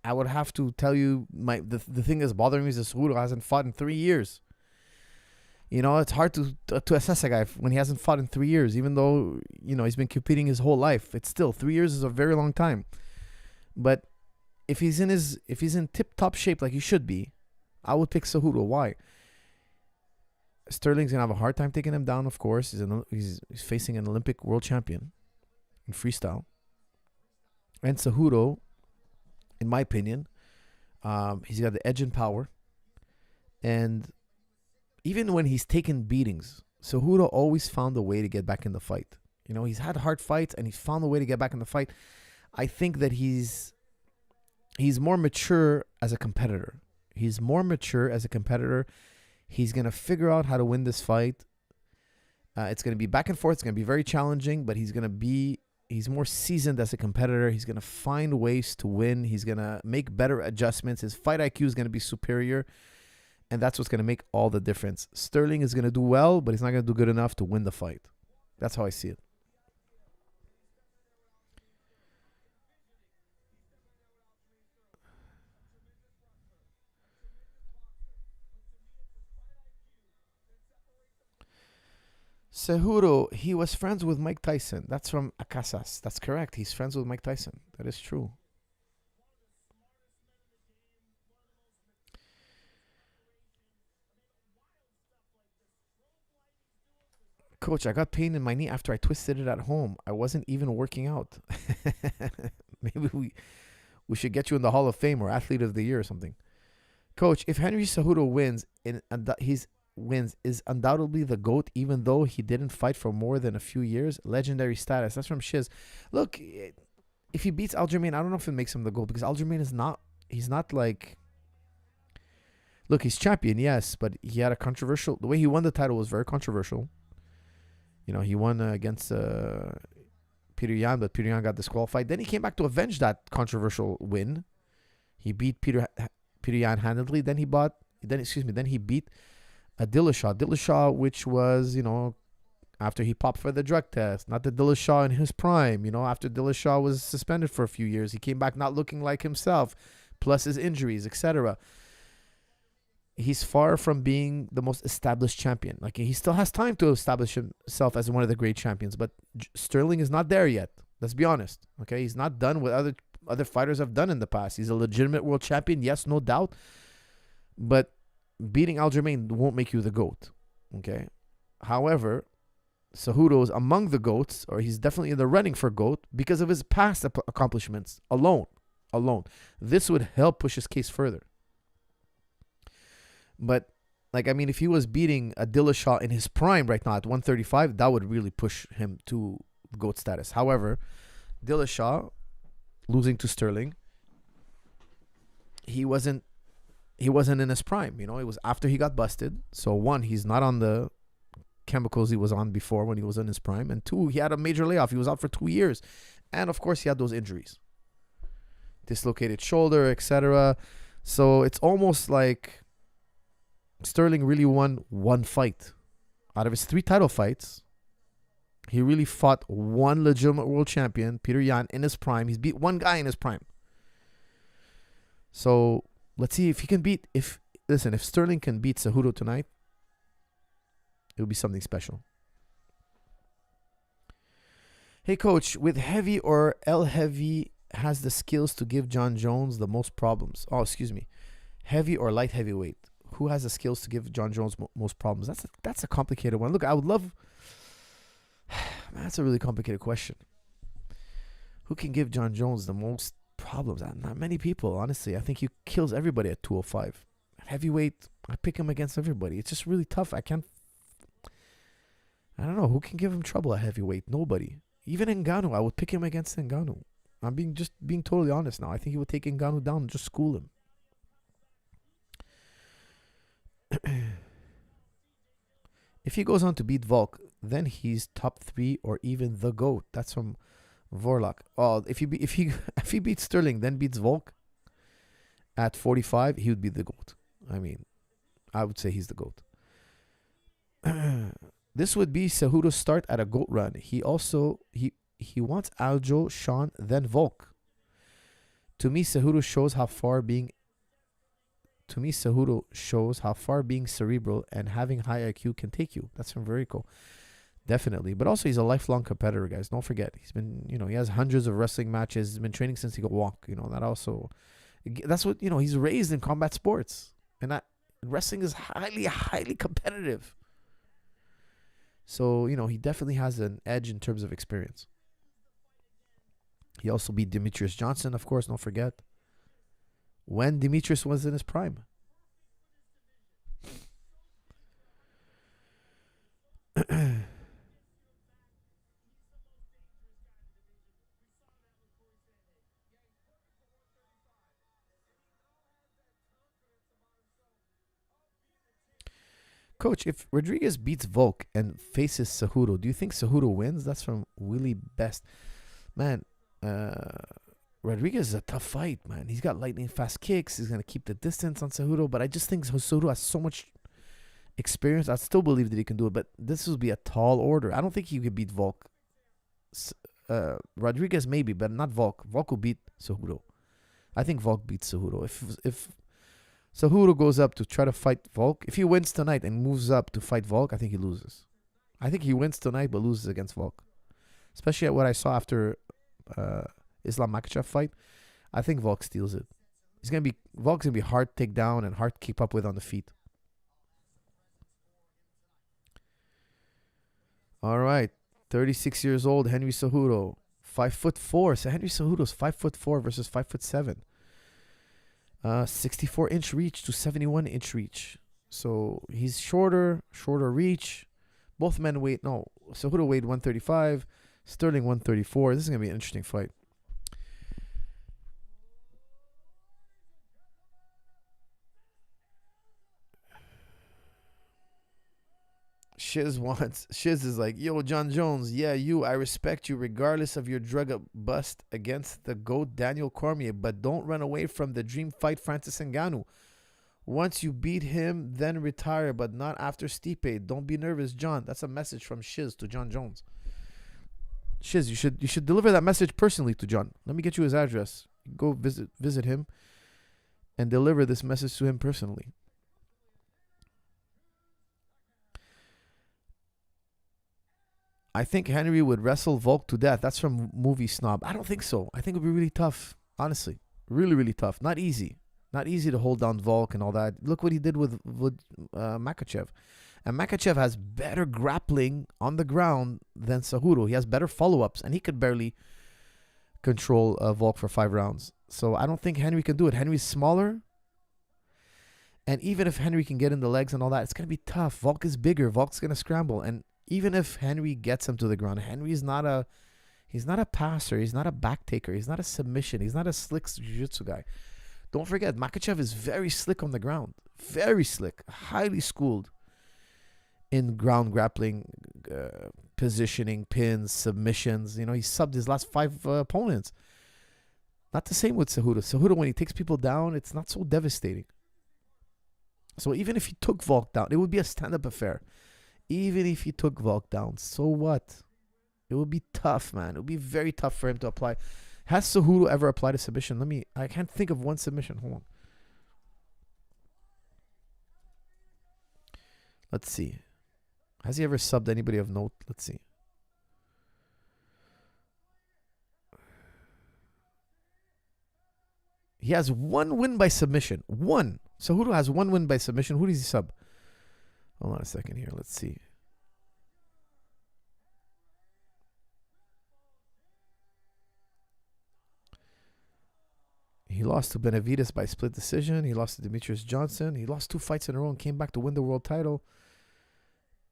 I would have to tell you the thing that's bothering me is that Cejudo hasn't fought in 3 years. It's hard to assess a guy when he hasn't fought in 3 years, even though he's been competing his whole life. It's still 3 years is a very long time. But if he's in tip top shape like he should be, I would pick Cejudo. Why? Sterling's gonna have a hard time taking him down. Of course, he's facing an Olympic world champion in freestyle, and Cejudo, in my opinion, he's got the edge in power, and even when he's taken beatings, Cejudo always found a way to get back in the fight. He's had hard fights and he's found a way to get back in the fight. I think that he's more mature as a competitor. He's more mature as a competitor. He's going to figure out how to win this fight. It's going to be back and forth. It's going to be very challenging, but he's more seasoned as a competitor. He's going to find ways to win. He's going to make better adjustments. His fight IQ is going to be superior, and that's what's going to make all the difference. Sterling is going to do well, but he's not going to do good enough to win the fight. That's how I see it. Cejudo, he was friends with Mike Tyson. That's from Acasas. That's correct. He's friends with Mike Tyson. That is true. Coach, I got pain in my knee after I twisted it at home. I wasn't even working out. Maybe we should get you in the Hall of Fame or Athlete of the Year or something. Coach, if Henry Cejudo wins is undoubtedly the GOAT, even though he didn't fight for more than a few years. Legendary status. That's from Shiz. Look, if he beats Aljamain, I don't know if it makes him the GOAT because Aljamain is not. He's not like. Look, he's champion, yes, but he had a controversial. The way he won the title was very controversial. He won against Peter Yan, but Peter Yan got disqualified. Then he came back to avenge that controversial win. He beat Peter Yan handedly. Then he beat a Dillashaw, which was, after he popped for the drug test, not the Dillashaw in his prime. After Dillashaw was suspended for a few years, he came back not looking like himself, plus his injuries, etc. He's far from being the most established champion. Like, he still has time to establish himself as one of the great champions, but Sterling is not there yet. Let's be honest. Okay, he's not done what other fighters have done in the past. He's a legitimate world champion, yes, no doubt, but beating Aljamain won't make you the GOAT. Okay, however, Cejudo is among the GOATs, or he's definitely in the running for GOAT because of his past accomplishments alone. This would help push his case further. But, if he was beating a Dillashaw in his prime right now at 135, that would really push him to GOAT status. However, Dillashaw losing to Sterling, he wasn't in his prime. You know, it was after he got busted. So one, he's not on the chemicals he was on before when he was in his prime, and two, he had a major layoff. He was out for 2 years, and of course he had those injuries, dislocated shoulder, etc. So it's almost like Sterling really won one fight out of his 3 title fights. He really fought one legitimate world champion, Peter Yan, in his prime. He's beat one guy in his prime. So let's see if he can beat. If Sterling can beat Cejudo tonight, it would be something special. Hey, coach, with heavy or L heavy has the skills to give John Jones the most problems? Oh, excuse me. Heavy or light heavyweight? Who has the skills to give John Jones most problems? That's a complicated one. Look, I would love. That's a really complicated question. Who can give John Jones the most problems? Not many people, honestly. I think he kills everybody at 205. At heavyweight, I pick him against everybody. It's just really tough. I don't know. Who can give him trouble at heavyweight? Nobody. Even Ngannou, I would pick him against Ngannou. I'm being totally honest now. I think he would take Ngannou down and just school him. If he goes on to beat Volk, then he's top 3 or even the GOAT. That's from Vorlach. Oh, if he beats Sterling, then beats Volk at 45, he would be the GOAT. I mean, I would say he's the GOAT. This would be Cejudo's start at a GOAT run. He wants Aljo, Sean, then Volk. To me, Cejudo shows how far being cerebral and having high IQ can take you. That's from Verico. Definitely. But also, he's a lifelong competitor, guys. Don't forget. He's been, he has hundreds of wrestling matches. He's been training since he could walk. That's what, he's raised in combat sports. And wrestling is highly, highly competitive. So, he definitely has an edge in terms of experience. He also beat Demetrius Johnson, of course. Don't forget. When Demetrius was in his prime. Coach, if Rodriguez beats Volk and faces Cejudo, do you think Cejudo wins? That's from Willie Best. Man, Rodriguez is a tough fight, man. He's got lightning fast kicks. He's going to keep the distance on Cejudo, but I just think Cejudo has so much experience. I still believe that he can do it, but this will be a tall order. I don't think he could beat Volk. Rodriguez maybe, but not Volk. Volk will beat Cejudo. I think Volk beats Cejudo. If Cejudo goes up to try to fight Volk, if he wins tonight and moves up to fight Volk, I think he loses. I think he wins tonight but loses against Volk. Especially at what I saw after Islam Makhachev fight. I think Volk steals it. Volk's gonna be hard to take down and hard to keep up with on the feet. All right, 36 years old, Henry Cejudo, 5'4". So Henry Cejudo's 5'4" versus 5'7". 64-inch reach to 71-inch reach. So he's shorter reach. Both men Cejudo weighed 135, Sterling 134. This is gonna be an interesting fight. Shiz is like, yo, John Jones, yeah, I respect you regardless of your drug bust against the GOAT Daniel Cormier, but don't run away from the dream fight Francis Ngannou. Once you beat him, then retire, but not after Stipe. Don't be nervous, John. That's a message from Shiz to John Jones. Shiz, you should deliver that message personally to John. Let me get you his address. Go visit him and deliver this message to him personally. I think Henry would wrestle Volk to death. That's from Movie Snob. I don't think so. I think it would be really tough, honestly. Really, really tough. Not easy. Not easy to hold down Volk and all that. Look what he did with Makhachev. And Makhachev has better grappling on the ground than Cejudo. He has better follow-ups, and he could barely control Volk for 5 rounds. So I don't think Henry can do it. Henry's smaller. And even if Henry can get in the legs and all that, it's going to be tough. Volk is bigger. Volk's going to scramble. And even if Henry gets him to the ground, Henry's not He's not a passer. He's not a back taker. He's not a submission. He's not a slick jiu-jitsu guy. Don't forget, Makhachev is very slick on the ground. Very slick. Highly schooled in ground grappling, positioning, pins, submissions. You know, he subbed his last 5 opponents. Not the same with Cejudo. Cejudo, when he takes people down, it's not so devastating. So even if he took Volk down, it would be a stand-up affair. Even if he took Volk down, so what? It would be tough, man. It would be very tough for him to apply. Has Cejudo ever applied a submission? I can't think of one submission. Hold on. Let's see. Has he ever subbed anybody of note? Let's see. He has 1 win by submission. 1. Cejudo has 1 win by submission. Who does he sub? Hold on a second here. Let's see. He lost to Benavides by split decision. He lost to Demetrius Johnson. He lost 2 fights in a row and came back to win the world title.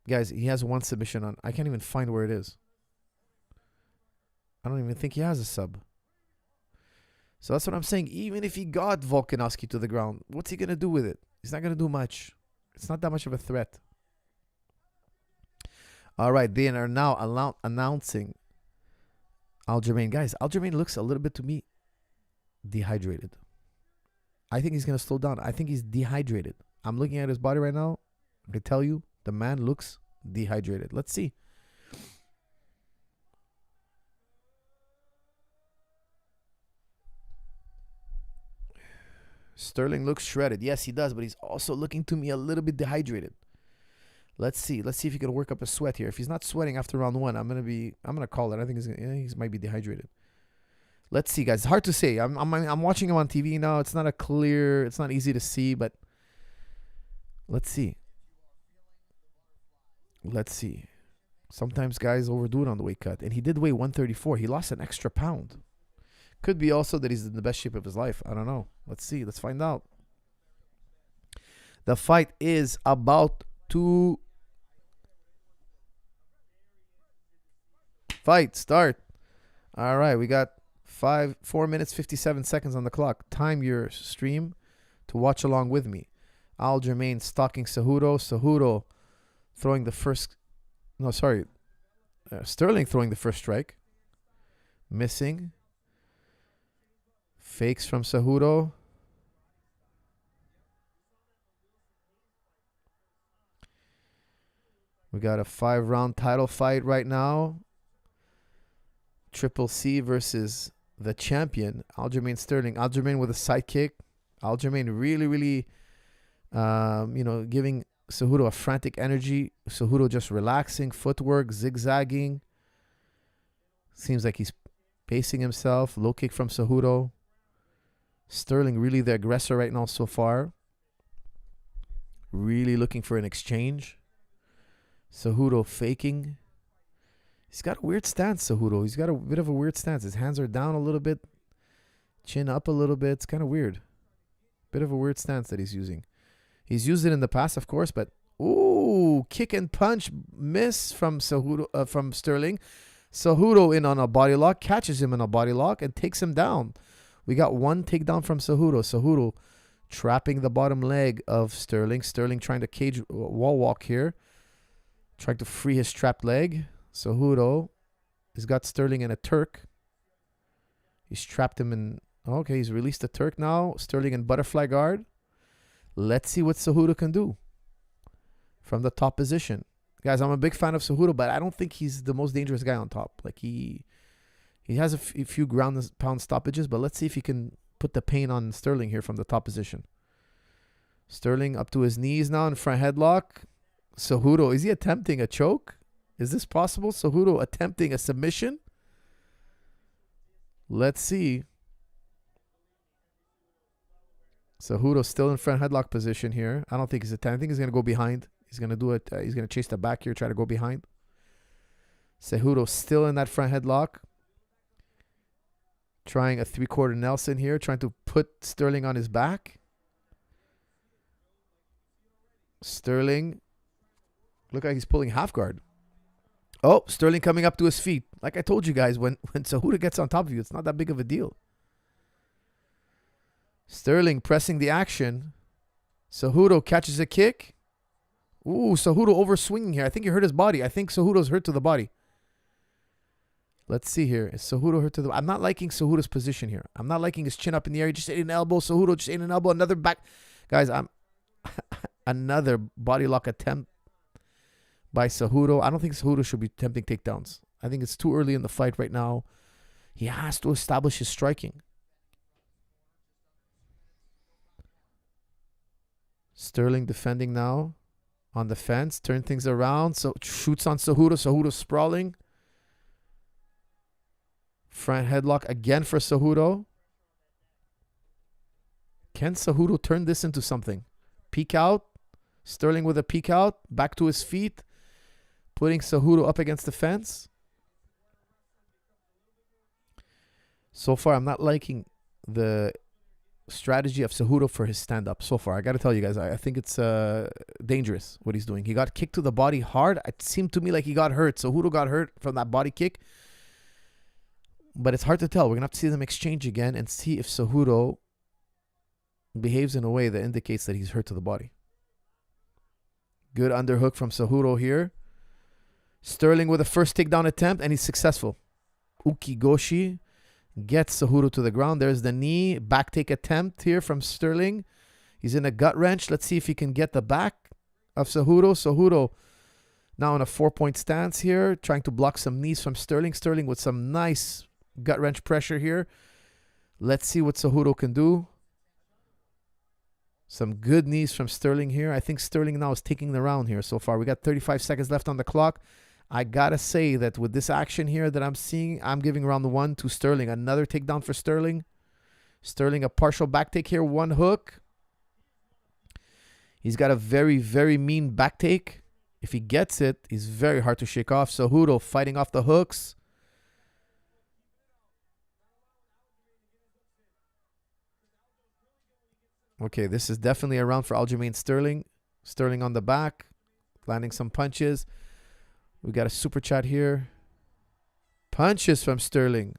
Guys, he has 1 submission on. I can't even find where it is. I don't even think he has a sub. So that's what I'm saying. Even if he got Volkanovski to the ground, what's he going to do with it? He's not going to do much. It's not that much of a threat. All right, they are now announcing Aljamain. Guys, Aljamain looks a little bit to me dehydrated. I think he's going to slow down. I think he's dehydrated. I'm looking at his body right now. I can tell you, the man looks dehydrated. Let's see. Sterling looks shredded. Yes, he does, but he's also looking to me a little bit dehydrated. Let's see. Let's see if he can work up a sweat here. If he's not sweating after round 1, I'm gonna call it. I think he might be dehydrated. Let's see, guys. It's hard to say. I'm watching him on TV now. It's not easy to see, but let's see. Let's see. Sometimes guys overdo it on the weight cut, and he did weigh 134. He lost an extra pound. Could be also that he's in the best shape of his life. I don't know. Let's see. Let's find out. The fight is about to fight start. All right, we got 4 minutes 57 seconds on the clock. Time your stream to watch along with me. Aljamain stalking Cejudo. Cejudo throwing the first. No, sorry. Sterling throwing the first strike. Missing. Fakes from Cejudo. We got a 5-round title fight right now. Triple C versus the champion, Aljamain Sterling. Aljamain with a sidekick. Aljamain really, giving Cejudo a frantic energy. Cejudo just relaxing, footwork, zigzagging. Seems like he's pacing himself. Low kick from Cejudo. Sterling really the aggressor right now so far. Really looking for an exchange. Cejudo faking. He's got a weird stance, Cejudo. He's got a bit of a weird stance. His hands are down a little bit. Chin up a little bit. It's kind of weird. Bit of a weird stance that he's using. He's used it in the past, of course, but ooh, kick and punch miss from Cejudo, from Sterling. Cejudo in on a body lock, catches him in a body lock, and takes him down. We got 1 takedown from Cejudo. Cejudo trapping the bottom leg of Sterling. Sterling trying to cage wall walk here. Trying to free his trapped leg. Cejudo has got Sterling in a Turk. He's trapped him in. Okay, he's released the Turk now. Sterling in butterfly guard. Let's see what Cejudo can do from the top position. Guys, I'm a big fan of Cejudo, but I don't think he's the most dangerous guy on top. Like he has a few ground and pound stoppages, but let's see if he can put the pain on Sterling here from the top position. Sterling up to his knees now in front headlock. Cejudo, is he attempting a choke? Is this possible? Cejudo attempting a submission? Let's see. Cejudo still in front headlock position here. I don't think he's attempting. I think he's going to go behind. He's going to do it. He's going to chase the back here, try to go behind. Cejudo still in that front headlock. Trying a 3/4 Nelson here, trying to put Sterling on his back. Sterling, look like he's pulling half guard. Oh, Sterling coming up to his feet. Like I told you guys, when Cejudo gets on top of you, it's not that big of a deal. Sterling pressing the action. Cejudo catches a kick. Ooh, Cejudo overswinging here. I think he hurt his body. I think Cejudo's hurt to the body. Let's see here. Is Cejudo hurt to the... I'm not liking Cejudo's position here. I'm not liking his chin up in the air. He just ate an elbow. Cejudo just ate an elbow. Another back... Guys, I'm... Another body lock attempt by Cejudo. I don't think Cejudo should be attempting takedowns. I think it's too early in the fight right now. He has to establish his striking. Sterling defending now on the fence. Turn things around. So shoots on Cejudo. Cejudo sprawling. Front headlock again for Cejudo. Can Cejudo turn this into something? Peek out. Sterling with a peek out. Back to his feet. Putting Cejudo up against the fence. So far, I'm not liking the strategy of Cejudo for his stand-up so far. I got to tell you guys, I think it's dangerous what he's doing. He got kicked to the body hard. It seemed to me like he got hurt. Cejudo got hurt from that body kick. But it's hard to tell. We're going to have to see them exchange again and see if Cejudo behaves in a way that indicates that he's hurt to the body. Good underhook from Cejudo here. Sterling with a first takedown attempt, and he's successful. Ukigoshi gets Cejudo to the ground. There's the knee. Back take attempt here from Sterling. He's in a gut wrench. Let's see if he can get the back of Cejudo. Cejudo now in a 4-point stance here, trying to block some knees from Sterling. Sterling with some nice gut wrench pressure here. Let's see what Cejudo can do. Some good knees from Sterling here. I think Sterling now is taking the round here so far. We got 35 seconds left on the clock. I gotta say that with this action here that I'm seeing, I'm giving round 1 to Sterling. Another takedown for Sterling. Sterling a partial back take here. One hook. He's got a very, very mean back take. If he gets it, he's very hard to shake off. Cejudo fighting off the hooks. Okay, this is definitely a round for Aljamain Sterling. Sterling on the back, landing some punches. We got a super chat here. Punches from Sterling.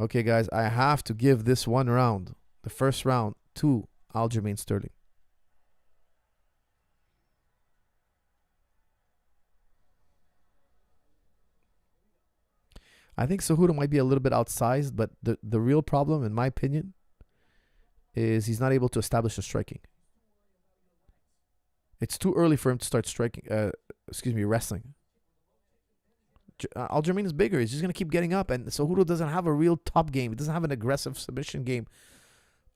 Okay, guys, I have to give this one round, the first round, to Aljamain Sterling. I think Cejudo might be a little bit outsized, but the real problem, in my opinion, is he's not able to establish a striking. It's too early for him to start striking. Wrestling. Aljamain is bigger. He's just gonna keep getting up, and Cejudo doesn't have a real top game. He doesn't have an aggressive submission game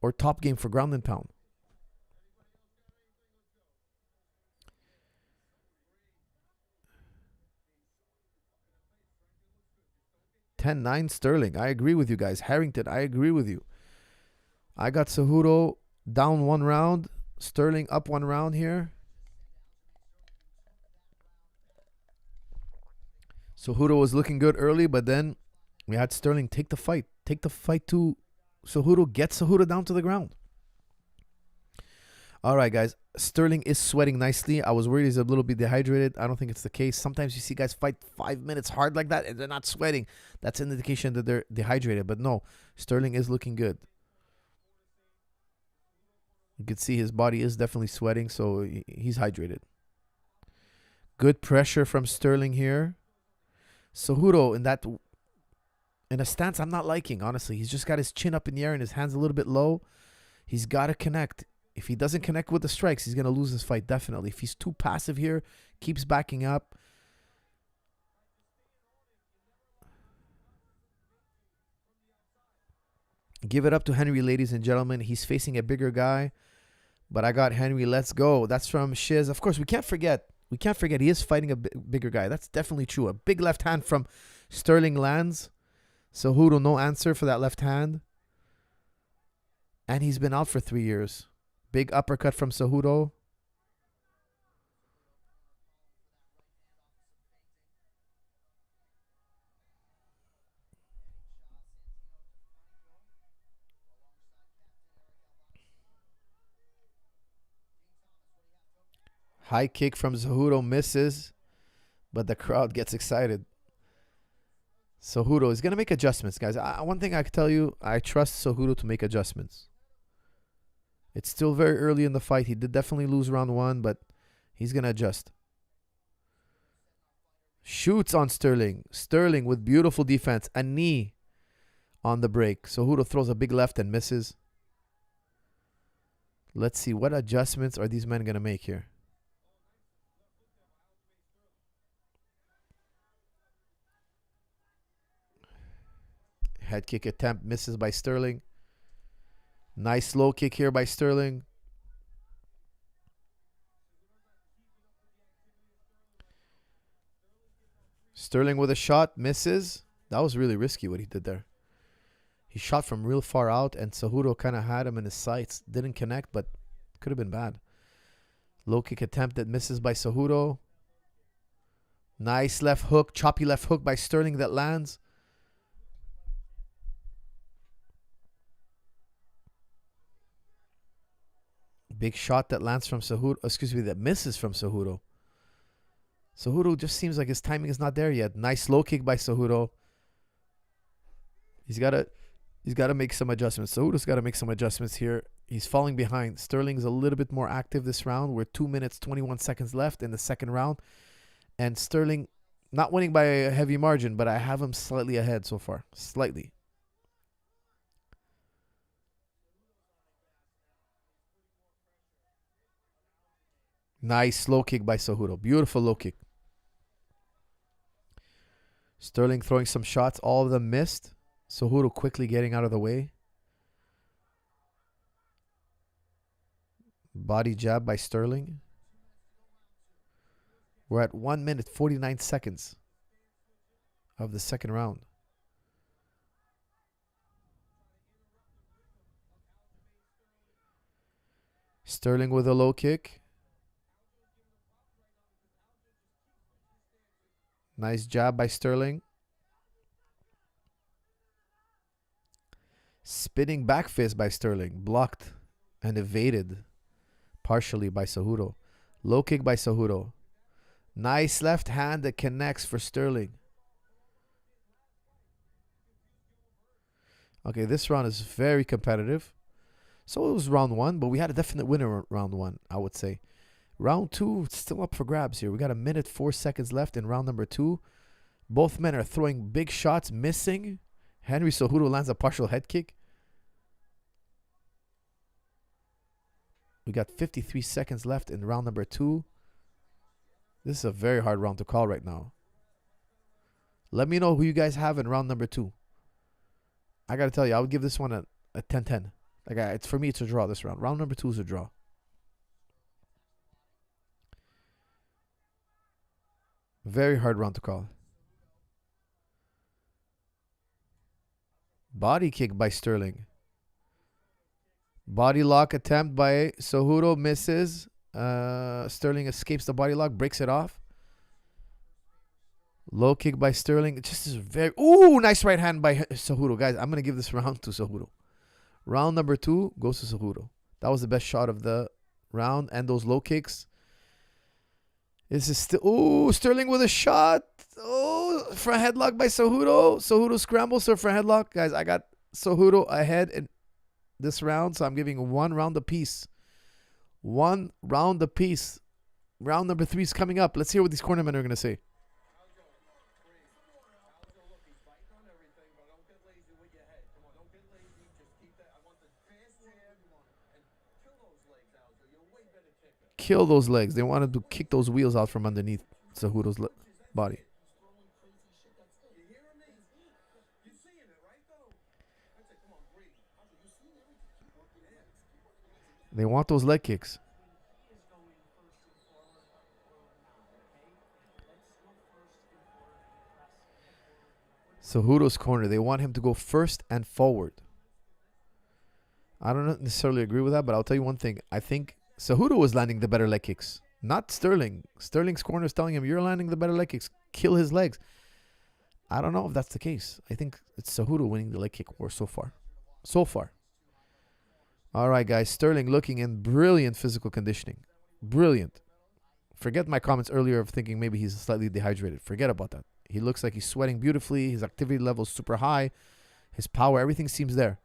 or top game for ground and pound. 10-9 Sterling. I agree with you guys. Harrington, I agree with you. I got Cejudo down 1 round. Sterling up 1 round here. Cejudo was looking good early, but then we had Sterling take the fight. Take the fight to Cejudo. Get Cejudo down to the ground. All right, guys. Sterling is sweating nicely. I was worried he's a little bit dehydrated. I don't think it's the case. Sometimes you see guys fight 5 minutes hard like that and they're not sweating. That's an indication that they're dehydrated. But no, Sterling is looking good. You can see his body is definitely sweating, so he's hydrated. Good pressure from Sterling here. Cejudo in a stance I'm not liking, honestly. He's just got his chin up in the air and his hands a little bit low. He's got to connect. If he doesn't connect with the strikes, he's going to lose this fight, definitely. If he's too passive here, keeps backing up. Give it up to Henry, ladies and gentlemen. He's facing a bigger guy, but I got Henry. Let's go. That's from Shiz. Of course, we can't forget he is fighting a bigger guy. That's definitely true. A big left hand from Sterling lands. Cejudo, no answer for that left hand. And he's been out for 3 years. Big uppercut from Cejudo. High kick from Cejudo misses. but the crowd gets excited. Cejudo is going to make adjustments, guys. One thing I can tell you, I trust Cejudo to make adjustments. It's still very early in the fight. He did definitely lose round 1, but he's going to adjust. Shoots on Sterling. Sterling with beautiful defense. A knee on the break. Cejudo throws a big left and misses. Let's see, what adjustments are these men going to make here? Head kick attempt misses by Sterling. Nice low kick here by Sterling. Sterling with a shot, misses. That was really risky what he did there. He shot from real far out, and Cejudo kind of had him in his sights. Didn't connect, but could have been bad. Low kick attempt that misses by Cejudo. Nice left hook, choppy left hook by Sterling that lands. Big shot that lands from Cejudo. Excuse me, that misses from Cejudo. Cejudo just seems like his timing is not there yet. Nice low kick by Cejudo. He's got to make some adjustments. Cejudo's got to make some adjustments here. He's falling behind. Sterling's a little bit more active this round. We're 2 minutes, 21 seconds left in the second round. And Sterling not winning by a heavy margin, but I have him slightly ahead so far. Slightly. Nice low kick by Cejudo. Beautiful low kick. Sterling throwing some shots. All of them missed. Cejudo quickly getting out of the way. Body jab by Sterling. We're at 1 minute, 49 seconds of the second round. Sterling with a low kick. Nice jab by Sterling. Spinning back fist by Sterling. Blocked and evaded partially by Cejudo. Low kick by Cejudo. Nice left hand that connects for Sterling. Okay, this round is very competitive. So it was round 1, but we had a definite winner round 1, I would say. Round 2, still up for grabs here. We got 1 minute, 4 seconds left in round number 2. Both men are throwing big shots, missing. Henry Cejudo lands a partial head kick. We got 53 seconds left in round number 2. This is a very hard round to call right now. Let me know who you guys have in round number 2. I got to tell you, I would give this one a 10-10. Like, for me, it's a draw this round. Round number 2 is a draw. Very hard round to call. Body kick by Sterling. Body lock attempt by Cejudo misses. Sterling escapes the body lock, breaks it off. Low kick by Sterling. It just is very... Ooh, nice right hand by Cejudo. Guys, I'm going to give this round to Cejudo. Round number 2 goes to Cejudo. That was the best shot of the round. And those low kicks. This is still... Ooh, Sterling with a shot. Oh, front headlock by Cejudo. Cejudo scrambles for front headlock. Guys, I got Cejudo ahead in this round. So I'm giving 1 round apiece. 1 round apiece. Round number 3 is coming up. Let's hear what these cornermen are going to say. Kill those legs. They wanted to kick those wheels out from underneath Cejudo's body. They want those leg kicks. Cejudo's corner. They want him to go first and forward. I don't necessarily agree with that, but I'll tell you one thing. I think Cejudo was landing the better leg kicks, not Sterling. Sterling's corner is telling him, you're landing the better leg kicks. Kill his legs. I don't know if that's the case. I think it's Cejudo winning the leg kick war so far. So far. All right, guys. Sterling looking in brilliant physical conditioning. Brilliant. Forget my comments earlier of thinking maybe he's slightly dehydrated. Forget about that. He looks like he's sweating beautifully. His activity level is super high. His power, everything seems there.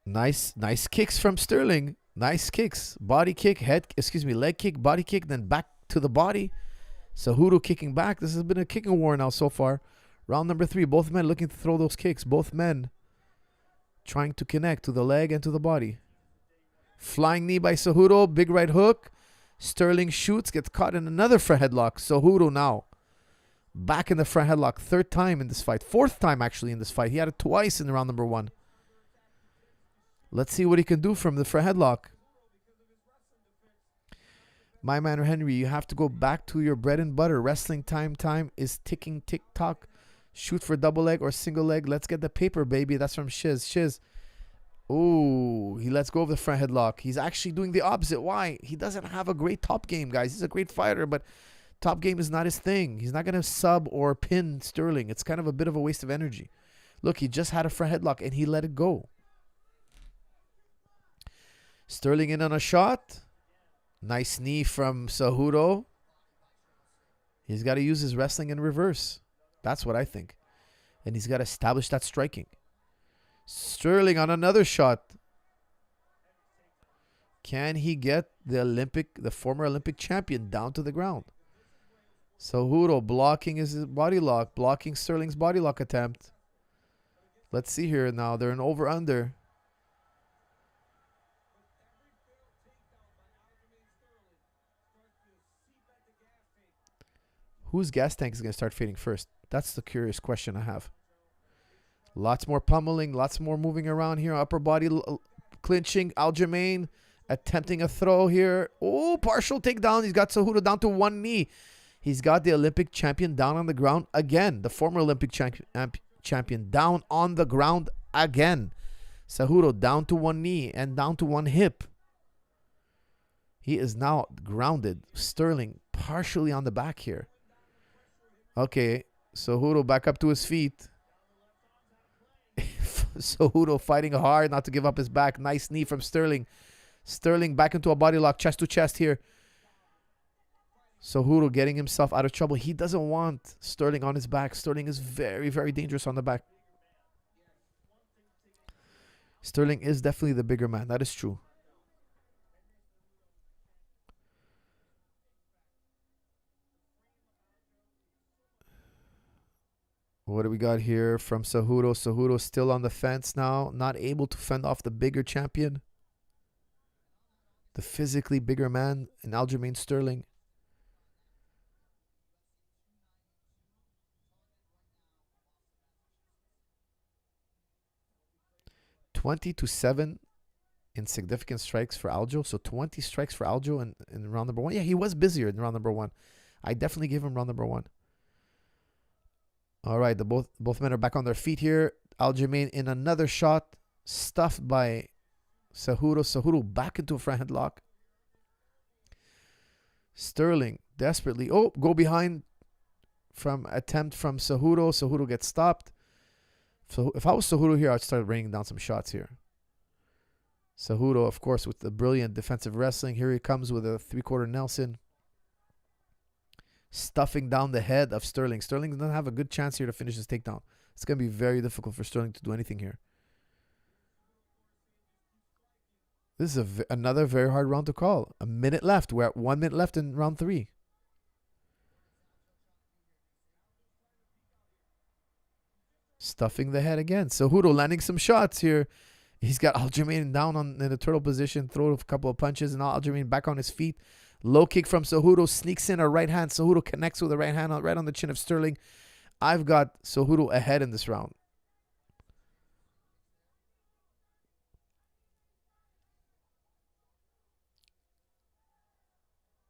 Nice kicks from Sterling. Nice kicks. Body kick, leg kick, body kick, then back to the body. Cejudo kicking back. This has been a kicking war now so far. Round number 3. Both men looking to throw those kicks. Both men trying to connect to the leg and to the body. Flying knee by Cejudo. Big right hook. Sterling shoots. Gets caught in another front headlock. Cejudo now back in the front headlock. 3rd time in this fight. 4th time actually in this fight. He had it twice in round number 1. Let's see what he can do from the front headlock. My man Henry, you have to go back to your bread and butter. Wrestling time is ticking, tick-tock. Shoot for double leg or single leg. Let's get the paper, baby. That's from Shiz. Ooh, he lets go of the front headlock. He's actually doing the opposite. Why? He doesn't have a great top game, guys. He's a great fighter, but top game is not his thing. He's not going to sub or pin Sterling. It's kind of a bit of a waste of energy. Look, he just had a front headlock, and he let it go. Sterling in on a shot. Nice knee from Cejudo. He's got to use his wrestling in reverse. That's what I think. And he's got to establish that striking. Sterling on another shot. Can he get the former Olympic champion down to the ground? Cejudo blocking his body lock, blocking Sterling's body lock attempt. Let's see here now. They're an over-under. Whose gas tank is going to start fading first? That's the curious question I have. Lots more pummeling, lots more moving around here. Upper body clinching. Aljamain attempting a throw here. Oh, partial takedown. He's got Cejudo down to 1 knee. He's got the Olympic champion down on the ground again. The former Olympic champion down on the ground again. Cejudo down to 1 knee and down to 1 hip. He is now grounded. Sterling partially on the back here. Okay, Cejudo back up to his feet. Cejudo fighting hard not to give up his back. Nice knee from Sterling. Sterling back into a body lock, chest to chest here. Cejudo getting himself out of trouble. He doesn't want Sterling on his back. Sterling is very, very dangerous on the back. Sterling is definitely the bigger man. That is true. What do we got here from Cejudo? Cejudo still on the fence now. Not able to fend off the bigger champion. The physically bigger man in Aljamain Sterling. (20-7) in significant strikes for Aljo. So 20 strikes for Aljo in round number 1. Yeah, he was busier in round number 1. I definitely give him round number 1. All right, both men are back on their feet here. Aljamain in another shot, stuffed by Cejudo. Cejudo back into a front headlock. Sterling desperately, go behind from attempt from Cejudo. Cejudo gets stopped. So if I was Cejudo here, I'd start raining down some shots here. Cejudo, of course, with the brilliant defensive wrestling. Here he comes with a 3/4 Nelson. Stuffing down the head of Sterling. Sterling doesn't have a good chance here to finish this takedown. It's going to be very difficult for Sterling to do anything here. This is another very hard round to call. A minute left. We're at 1 minute left in round 3. Stuffing the head again. Cejudo landing some shots here. He's got Aljamain down in a turtle position. Throw a couple of punches and Aljamain back on his feet. Low kick from Cejudo. Sneaks in a right hand. Cejudo connects with the right hand right on the chin of Sterling. I've got Cejudo ahead in this round.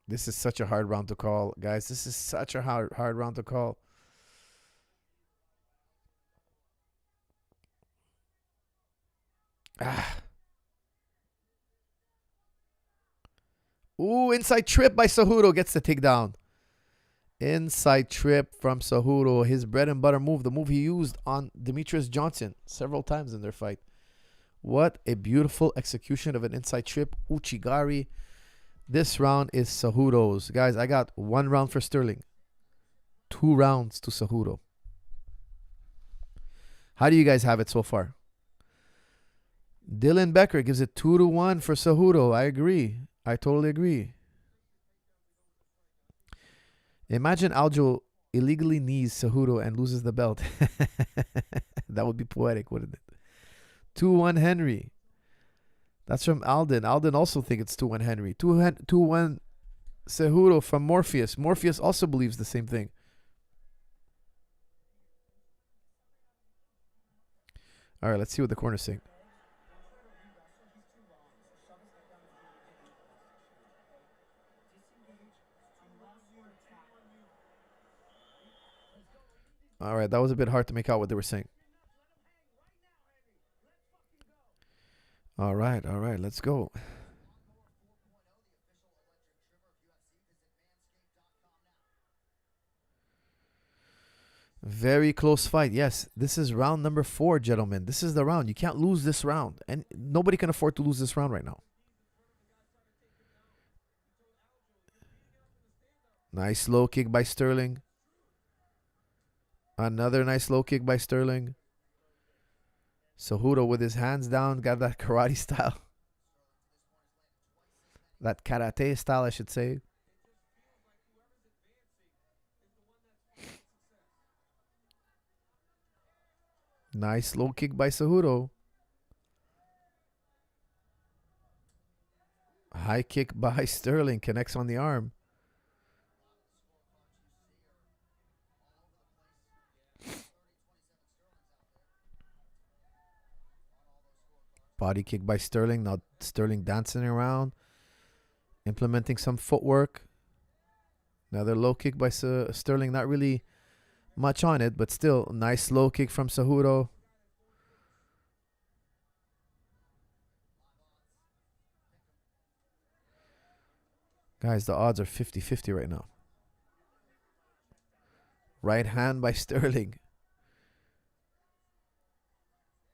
This is such a hard round to call, guys. This is such a hard round to call. Ooh, inside trip by Cejudo gets the takedown. Inside trip from Cejudo. His bread and butter move. The move he used on Demetrius Johnson several times in their fight. What a beautiful execution of an inside trip. Uchigari. This round is Cejudo's. Guys, I got 1 round for Sterling. 2 rounds to Cejudo. How do you guys have it so far? Dylan Becker gives it 2-1 for Cejudo. I agree. I totally agree. Imagine Aljo illegally knees Cejudo and loses the belt. That would be poetic, wouldn't it? 2-1 Henry. That's from Alden. Alden also thinks it's 2-1 Henry. 2-1 Cejudo from Morpheus. Morpheus also believes the same thing. All right, let's see what the corner's saying. All right, that was a bit hard to make out what they were saying. All right, let's go. Very close fight. Yes, this is round number 4, gentlemen. This is the round. You can't lose this round. And nobody can afford to lose this round right now. Nice low kick by Sterling. Another nice low kick by Sterling. Cejudo with his hands down. Got that karate style. That karate style, I should say. Nice low kick by Cejudo. High kick by Sterling. Connects on the arm. Body kick by Sterling. Now Sterling dancing around. Implementing some footwork. Another low kick by Sterling. Not really much on it, but still nice low kick from Cejudo. Guys, the odds are 50-50 right now. Right hand by Sterling.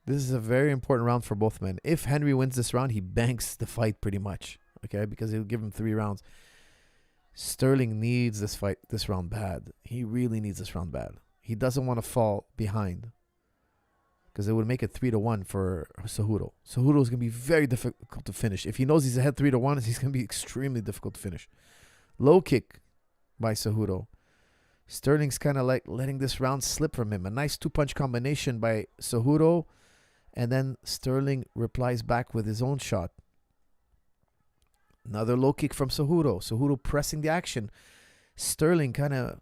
This is a very important round for both men. If Henry wins this round, he banks the fight pretty much. Okay, because he'll give him 3 rounds. Sterling needs this fight, this round bad. He really needs this round bad. He doesn't want to fall behind, because it would make it 3-1 for Cejudo. Cejudo is going to be very difficult to finish. If he knows he's ahead 3-1, he's going to be extremely difficult to finish. Low kick by Cejudo. Sterling's kind of like letting this round slip from him. A nice 2-punch combination by Cejudo, and then Sterling replies back with his own shot. Another low kick from Cejudo. Cejudo pressing the action. Sterling kind of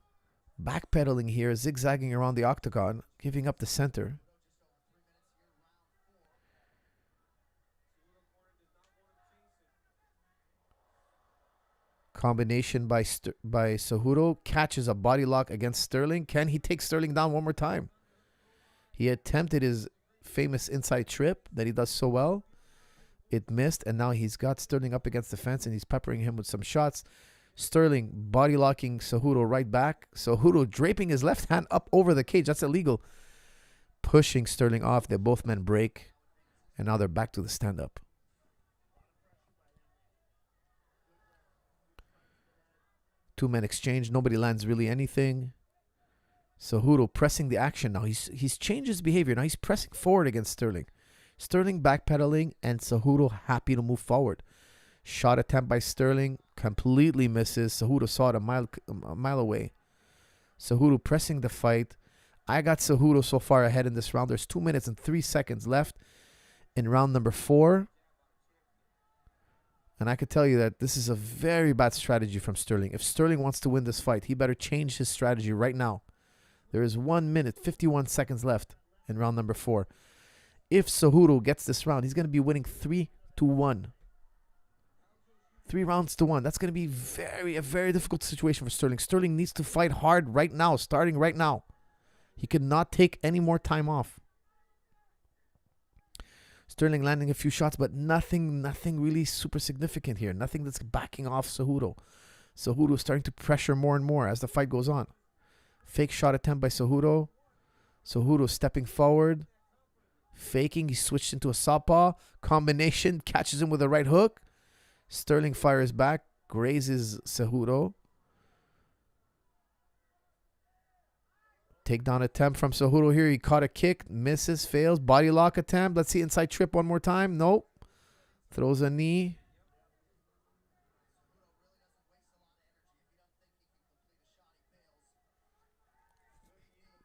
backpedaling here, zigzagging around the octagon, giving up the center. Combination by Cejudo. Catches a body lock against Sterling. Can he take Sterling down one more time? He attempted his famous inside trip that he does so well. It missed, and now he's got Sterling up against the fence, and he's peppering him with some shots. Sterling body locking Cejudo right back. Cejudo draping his left hand up over the cage. That's illegal. Pushing Sterling off. They both men break, and now they're back to the stand-up. Two men exchange. Nobody lands really anything. Cejudo pressing the action now. He's changed his behavior. Now he's pressing forward against Sterling. Sterling backpedaling, and Cejudo happy to move forward. Shot attempt by Sterling completely misses. Cejudo saw it a mile away. Cejudo pressing the fight. I got Cejudo so far ahead in this round. There's 2 minutes and 3 seconds left in round number 4. And I could tell you that this is a very bad strategy from Sterling. If Sterling wants to win this fight, he better change his strategy right now. There is 1 minute, 51 seconds left in round number 4. If Cejudo gets this round, he's going to be winning 3-1. 3 rounds to 1. That's going to be a very difficult situation for Sterling. Sterling needs to fight hard right now, starting right now. He cannot take any more time off. Sterling landing a few shots, but nothing really super significant here. Nothing that's backing off Cejudo. Cejudo starting to pressure more and more as the fight goes on. Fake shot attempt by Cejudo. Cejudo stepping forward. Faking, he switched into a southpaw. Combination, catches him with a right hook. Sterling fires back, grazes Cejudo. Takedown attempt from Cejudo here. He caught a kick, misses, fails. Body lock attempt. Let's see inside trip one more time. Nope. Throws a knee.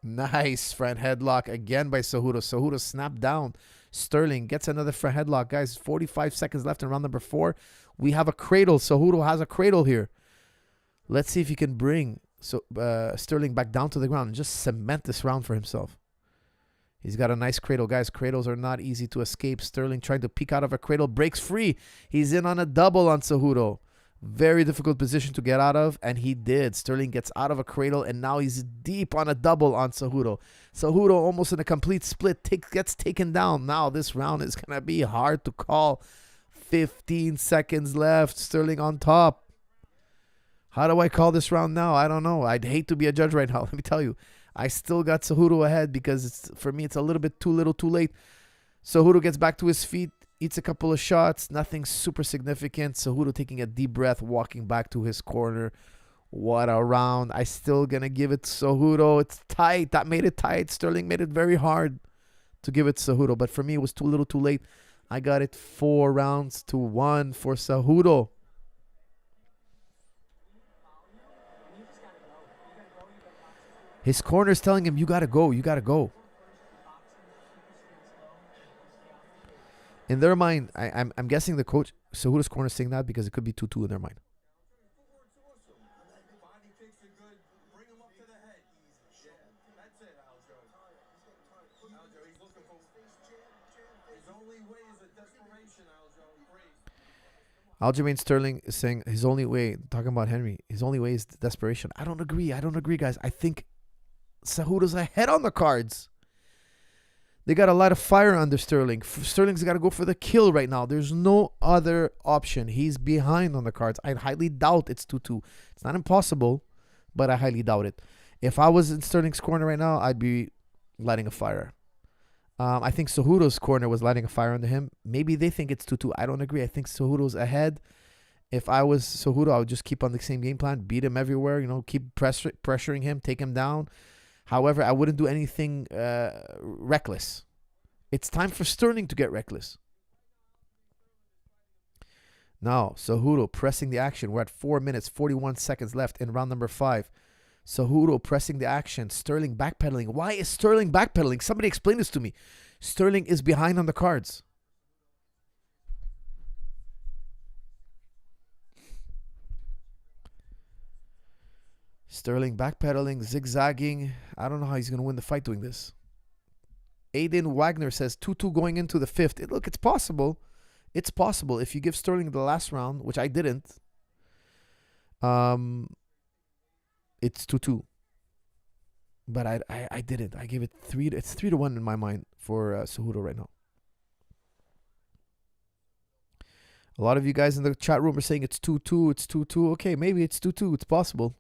Nice front headlock again by Cejudo. Cejudo snapped down. Sterling gets another front headlock. Guys, 45 seconds left in round number 4. We have a cradle. Cejudo has a cradle here. Let's see if he can bring Sterling back down to the ground and just cement this round for himself. He's got a nice cradle. Guys, cradles are not easy to escape. Sterling trying to peek out of a cradle. Breaks free. He's in on a double on Cejudo. Very difficult position to get out of, and he did. Sterling gets out of a cradle, and now he's deep on a double on Cejudo. Cejudo almost in a complete split, gets taken down. Now this round is going to be hard to call. 15 seconds left. Sterling on top. How do I call this round now? I don't know. I'd hate to be a judge right now. Let me tell you. I still got Cejudo ahead because for me it's a little bit too little too late. Cejudo gets back to his feet. Eats a couple of shots. Nothing super significant. Cejudo taking a deep breath, walking back to his corner. What a round. I still going to give it Cejudo. It's tight. That made it tight. Sterling made it very hard to give it Cejudo. But for me, it was too little too late. I got it 4-1 for Cejudo. His corner's telling him, you got to go. You got to go. In their mind, I'm guessing the coach, Cejudo's corner is saying that because it could be 2-2 in their mind. Aljamain Sterling is saying his only way, talking about Henry, his only way is desperation. I don't agree. I don't agree, guys. I think Cejudo's ahead on the cards. They got a lot of fire under Sterling. Sterling's got to go for the kill right now. There's no other option. He's behind on the cards. I highly doubt it's 2-2. It's not impossible, but I highly doubt it. If I was in Sterling's corner right now, I'd be lighting a fire. I think Cejudo's corner was lighting a fire under him. Maybe they think it's 2-2. I don't agree. I think Cejudo's ahead. If I was Cejudo, I would just keep on the same game plan, beat him everywhere, keep pressuring him, take him down. However, I wouldn't do anything reckless. It's time for Sterling to get reckless. Now, Cejudo pressing the action. We're at 4 minutes, 41 seconds left in round number 5. Cejudo pressing the action. Sterling backpedaling. Why is Sterling backpedaling? Somebody explain this to me. Sterling is behind on the cards. Sterling backpedaling, zigzagging. I don't know how he's going to win the fight doing this. Aiden Wagner says 2-2 going into the 5th. Look, it's possible. It's possible. If you give Sterling the last round, which I didn't, it's 2-2. But I didn't. I gave it 3. It's 3-1 in my mind for Cejudo right now. A lot of you guys in the chat room are saying it's 2-2. It's 2-2. Okay, maybe it's 2-2. It's possible.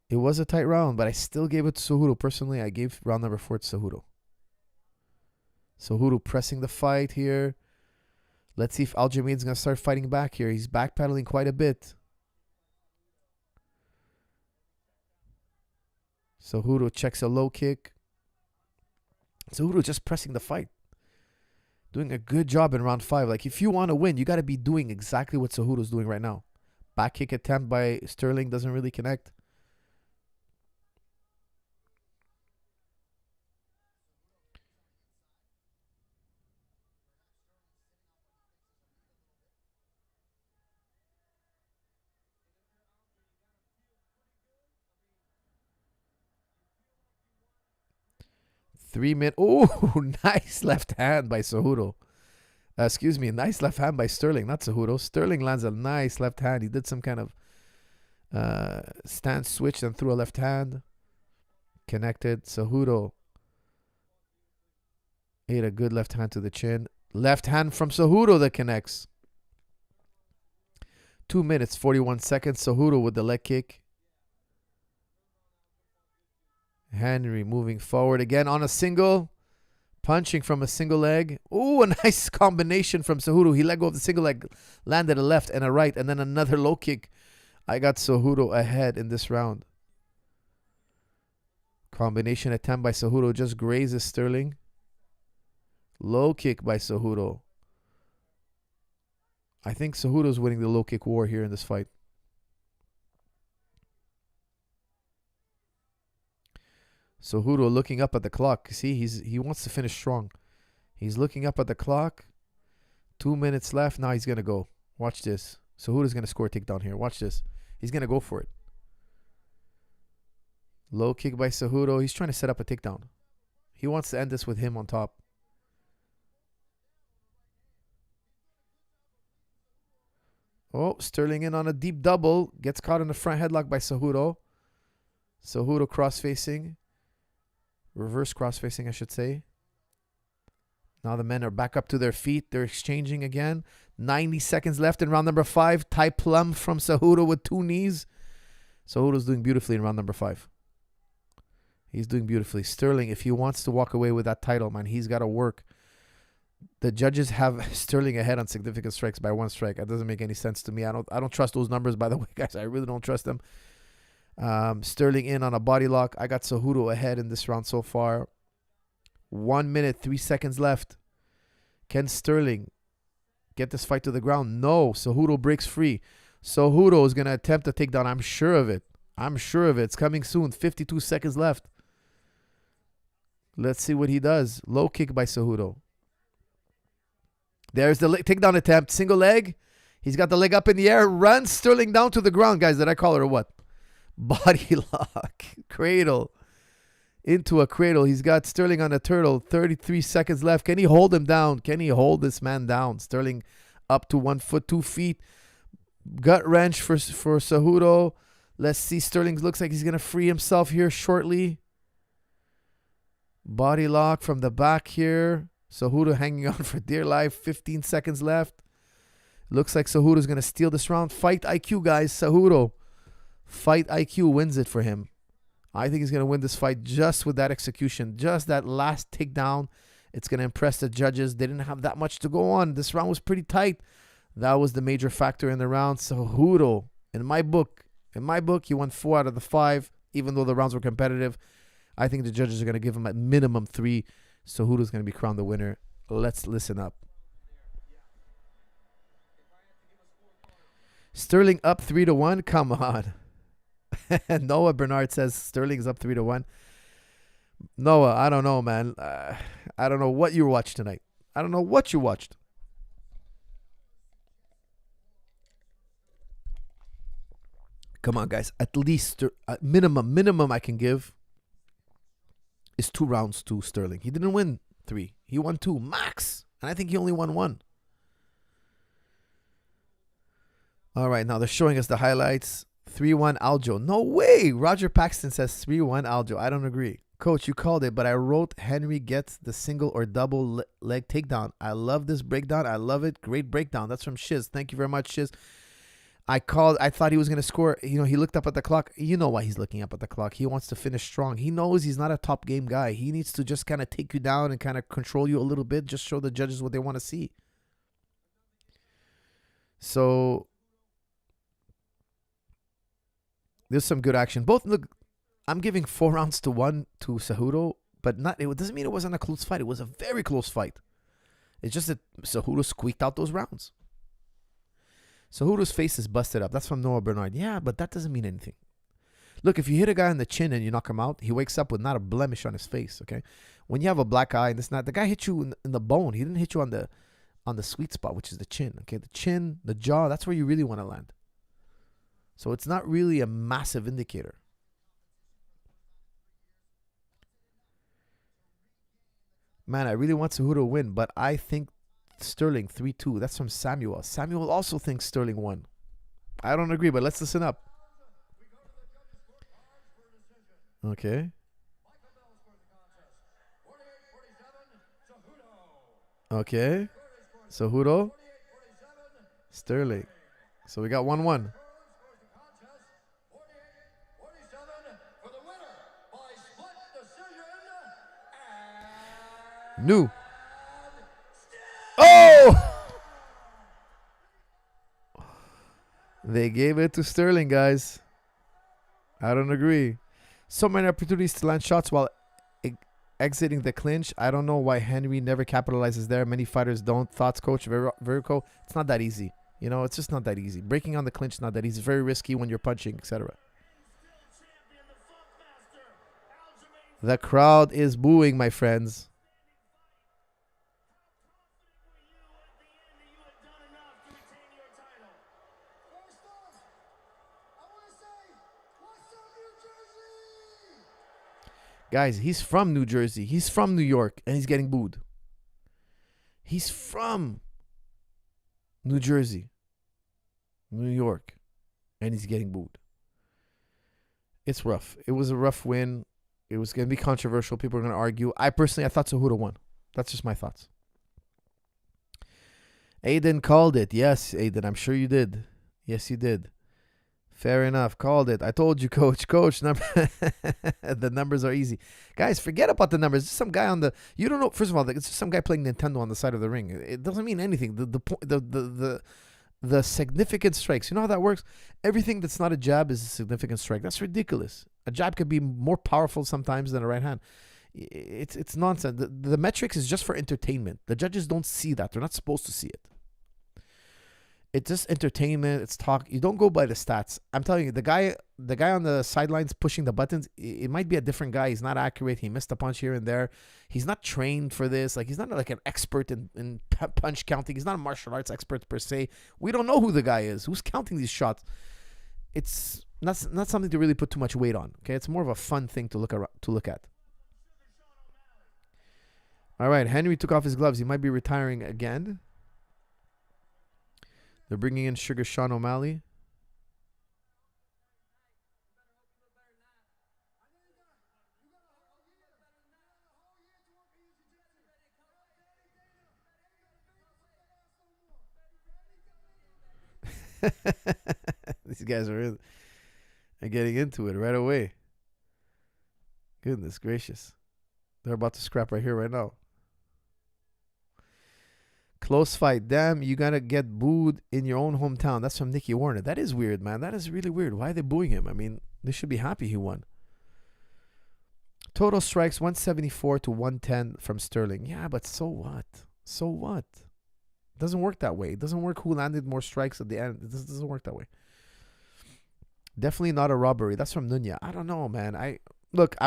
It was a tight round, but I still gave it to Cejudo. Personally, I gave round number 4 to Cejudo. Cejudo pressing the fight here. Let's see if Aljamain's going to start fighting back here. He's backpedaling quite a bit. Cejudo checks a low kick. Cejudo just pressing the fight. Doing a good job in round 5. Like, if you want to win, you got to be doing exactly what Cejudo's doing right now. Back kick attempt by Sterling doesn't really connect. Oh, nice left hand by Cejudo. Excuse me, nice left hand by Sterling, not Cejudo. Sterling lands a nice left hand. He did some kind of stance switch and threw a left hand. Connected. Cejudo ate a good left hand to the chin. Left hand from Cejudo that connects. 2 minutes, 41 seconds. Cejudo with the leg kick. Henry moving forward again on a single. Punching from a single leg. Ooh, a nice combination from Cejudo. He let go of the single leg, landed a left and a right, and then another low kick. I got Cejudo ahead in this round. Combination attempt by Cejudo just grazes Sterling. Low kick by Cejudo. I think Cejudo's winning the low kick war here in this fight. Cejudo looking up at the clock. See, he wants to finish strong. He's looking up at the clock. 2 minutes left. Now he's going to go. Watch this. Cejudo's going to score a takedown here. Watch this. He's going to go for it. Low kick by Cejudo. He's trying to set up a takedown. He wants to end this with him on top. Oh, Sterling in on a deep double. Gets caught in the front headlock by Cejudo. Cejudo cross-facing. Reverse cross-facing, I should say. Now the men are back up to their feet. They're exchanging again. 90 seconds left in round number 5. Tie plum from Cejudo with 2 knees. Cejudo's doing beautifully in round number 5. He's doing beautifully. Sterling, if he wants to walk away with that title, man, he's got to work. The judges have Sterling ahead on significant strikes by 1 strike. That doesn't make any sense to me. I don't trust those numbers, by the way, guys. I really don't trust them. Sterling in on a body lock. I got Cejudo ahead in this round so far. 1 minute, 3 seconds left. Can Sterling get this fight to the ground? No. Cejudo breaks free. Cejudo is going to attempt a takedown. I'm sure of it. I'm sure of it. It's coming soon. 52 seconds left. Let's see what he does. Low kick by Cejudo. There's the takedown attempt. Single leg. He's got the leg up in the air. Runs Sterling down to the ground. Guys, did I call it or what? Body lock. Cradle. Into a cradle. He's got Sterling on a turtle. 33 seconds left. Can he hold him down? Can he hold this man down? Sterling up to 1 foot, 2 feet. Gut wrench for Cejudo. Let's see. Sterling looks like he's going to free himself here shortly. Body lock from the back here. Cejudo hanging on for dear life. 15 seconds left. Looks like Cejudo's going to steal this round. Fight IQ, guys. Cejudo. Fight IQ wins it for him. I think he's going to win this fight just with that execution. Just that last takedown. It's going to impress the judges. They didn't have that much to go on. This round was pretty tight. That was the major factor in the round. Cejudo, in my book, he won 4 out of the 5, even though the rounds were competitive. I think the judges are going to give him at minimum 3. Cejudo's going to be crowned the winner. Let's listen up. Sterling up 3-1. Come on. Noah Bernard says Sterling's up 3-1. Noah, I don't know, man. I don't know what you watched tonight. I don't know what you watched. Come on, guys. At least minimum I can give is 2 rounds to Sterling. He didn't win 3. He won 2 max. And I think he only won 1. All right, now they're showing us the highlights. 3-1 Aljo. No way. Roger Paxton says 3-1 Aljo. I don't agree. Coach, you called it, but I wrote Henry gets the single or double leg takedown. I love this breakdown. I love it. Great breakdown. That's from Shiz. Thank you very much, Shiz. I thought he was going to score. You know, he looked up at the clock. You know why he's looking up at the clock. He wants to finish strong. He knows he's not a top game guy. He needs to just kind of take you down and kind of control you a little bit. Just show the judges what they want to see. So there's some good action. Both look. I'm giving 4 rounds to 1 to Cejudo, but it doesn't mean it wasn't a close fight. It was a very close fight. It's just that Cejudo squeaked out those rounds. Cejudo's face is busted up. That's from Noah Bernard. Yeah, but that doesn't mean anything. Look, if you hit a guy on the chin and you knock him out, he wakes up with not a blemish on his face, okay? When you have a black eye and this not, the guy hit you in the bone. He didn't hit you on the sweet spot, which is the chin, okay? The chin, the jaw, that's where you really want to land. So it's not really a massive indicator. Man, I really want Cejudo to win, but I think Sterling 3-2. That's from Samuel. Samuel also thinks Sterling won. I don't agree, but let's listen up. Okay. Okay. Cejudo. Sterling. So we got 1-1. New. Oh! They gave it to Sterling, guys. I don't agree. So many opportunities to land shots while e- exiting the clinch. I don't know why Henry never capitalizes there. Many fighters don't. Thoughts, Coach Verico? It's not that easy. You know, it's just not that easy. Breaking on the clinch is not that easy. It's very risky when you're punching, etc. The crowd is booing, my friends. Guys, he's from New Jersey. He's from New York, and he's getting booed. He's from New Jersey, New York, and he's getting booed. It's rough. It was a rough win. It was going to be controversial. People are going to argue. I thought Cejudo won. That's just my thoughts. Aiden called it. Yes, Aiden, I'm sure you did. Yes, you did. Fair enough. Called it. I told you, Coach. Coach, the numbers are easy. Guys, forget about the numbers. It's some guy on the. You don't know. First of all, it's just some guy playing Nintendo on the side of the ring. It doesn't mean anything. The significant strikes. You know how that works? Everything that's not a jab is a significant strike. That's ridiculous. A jab could be more powerful sometimes than a right hand. It's nonsense. The metrics is just for entertainment. The judges don't see that. They're not supposed to see it. It's just entertainment. It's talk. You don't go by the stats. I'm telling you, the guy on the sidelines pushing the buttons, it might be a different guy. He's not accurate. He missed a punch here and there. He's not trained for this. Like, he's not like an expert in punch counting. He's not a martial arts expert per se. We don't know who the guy is. Who's counting these shots? It's not something to really put too much weight on. Okay, it's more of a fun thing to look at. All right, Henry took off his gloves. He might be retiring again. They're bringing in Sugar Sean O'Malley. These guys are getting into it right away. Goodness gracious. They're about to scrap right here, right now. Close fight. Damn, you gotta get booed in your own hometown. That's from Nicky Warner. That is weird, man. That is really weird. Why are they booing him? I mean, they should be happy he won. Total strikes 174 to 110 from Sterling. Yeah, but so what? So what? It doesn't work that way. It doesn't work who landed more strikes at the end. It doesn't work that way. Definitely not a robbery. That's from Nunya. I don't know, man. I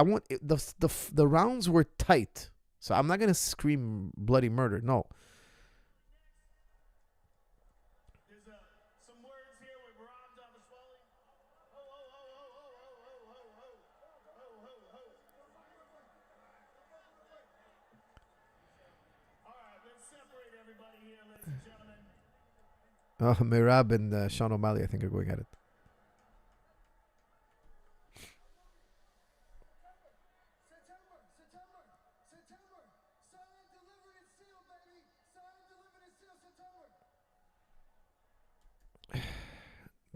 want the rounds were tight, so I'm not gonna scream bloody murder. No. Mirab and Sean O'Malley, I think, are going at it.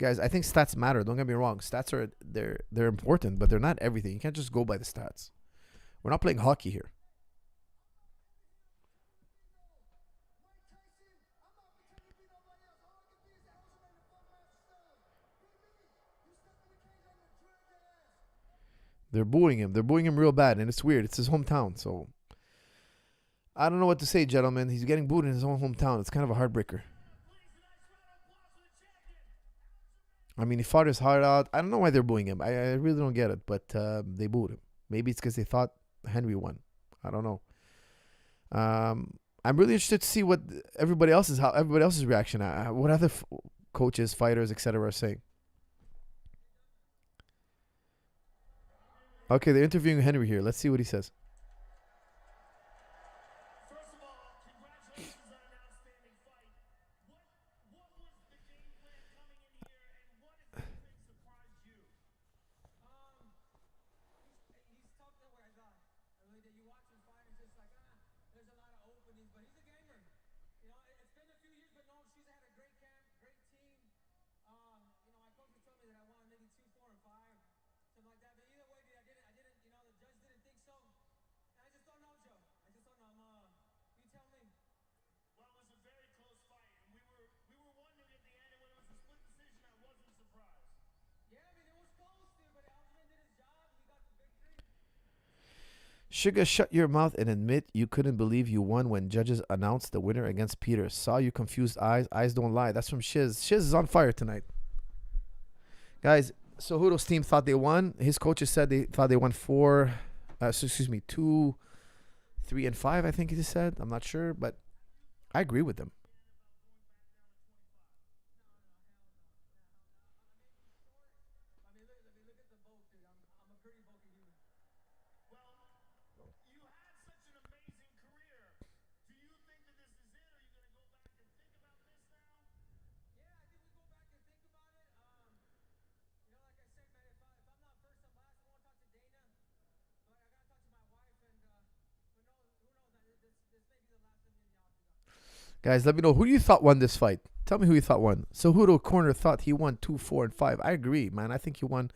Guys, I think stats matter. Don't get me wrong. Stats are they're important, but they're not everything. You can't just go by the stats. We're not playing hockey here. They're booing him. They're booing him real bad, and it's weird. It's his hometown, so I don't know what to say, gentlemen. He's getting booed in his own hometown. It's kind of a heartbreaker. I mean, he fought his heart out. I don't know why they're booing him. I really don't get it, but they booed him. Maybe it's because they thought Henry won. I don't know. I'm really interested to see what everybody else's reaction. What other coaches, fighters, etc. are saying. Okay, they're interviewing Henry here. Let's see what he says. Sugar, shut your mouth and admit you couldn't believe you won when judges announced the winner against Peter. Saw you confused eyes. Eyes don't lie. That's from Shiz. Shiz is on fire tonight. Guys, Cejudo's team thought they won. His coaches said they thought they won 2, 3, and 5, I think he just said. I'm not sure, but I agree with them. Guys, let me know who you thought won this fight. Tell me who you thought won. Cejudo corner thought he won 2, 4, and 5. I agree, man. I think he won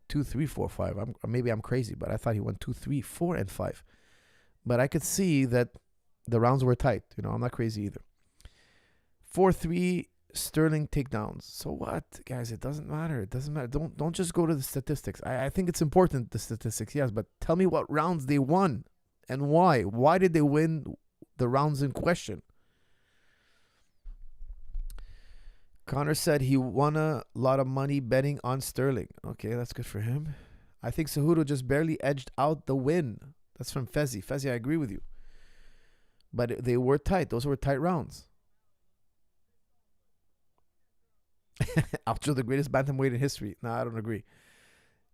2, 3, 4, 5. Maybe I'm crazy, but I thought he won 2, 3, 4, and 5. But I could see that the rounds were tight. You know, I'm not crazy either. 4-3 Sterling takedowns. So what, guys? It doesn't matter. It doesn't matter. Don't just go to the statistics. I think it's important, the statistics, yes, but tell me what rounds they won and why. Why did they win the rounds in question? Connor said he won a lot of money betting on Sterling. Okay, that's good for him. I think Cejudo just barely edged out the win. That's from Fezzi. Fezzi, I agree with you. But they were tight. Those were tight rounds. Aljo, the greatest bantamweight in history. No, I don't agree.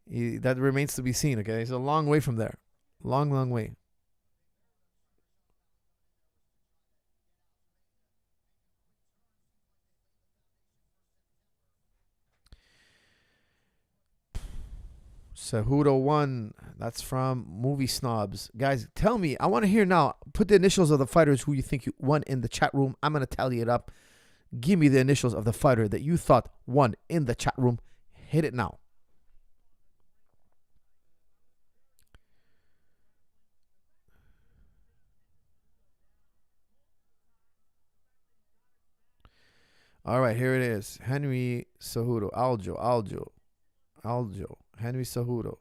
That remains to be seen, okay? He's a long way from there. Long, long way. Cejudo won. That's from Movie Snobs. Guys, tell me. I want to hear now. Put the initials of the fighters who you think you won in the chat room. I'm going to tally it up. Give me the initials of the fighter that you thought won in the chat room. Hit it now. All right, here it is. Henry Cejudo. Aljo. Henry Cejudo.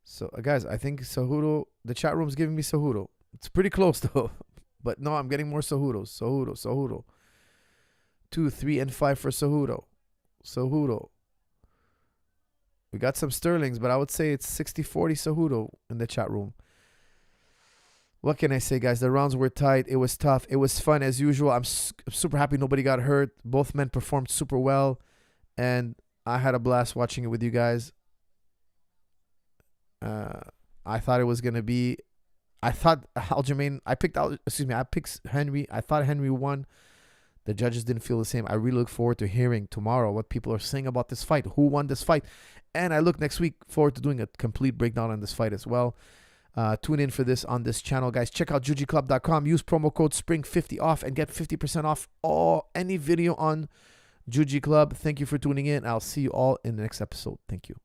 So, guys, I think Cejudo, the chat room's giving me Cejudo. It's pretty close, though. But no, I'm getting more Cejudo. Cejudo. 2, 3, and 5 for Cejudo. We got some Sterlings, but I would say it's 60-40 Cejudo in the chat room. What can I say, guys? The rounds were tight. It was tough. It was fun as usual. I'm super happy nobody got hurt. Both men performed super well. And I had a blast watching it with you guys. I thought it was going to be... I thought Aljamain... I picked Henry. I thought Henry won. The judges didn't feel the same. I really look forward to hearing tomorrow what people are saying about this fight. Who won this fight? And I look next week forward to doing a complete breakdown on this fight as well. Tune in for this on this channel, guys. Check out jujiclub.com. Use promo code SPRING50 off and get 50% off any video on Juji Club. Thank you for tuning in. I'll see you all in the next episode. Thank you.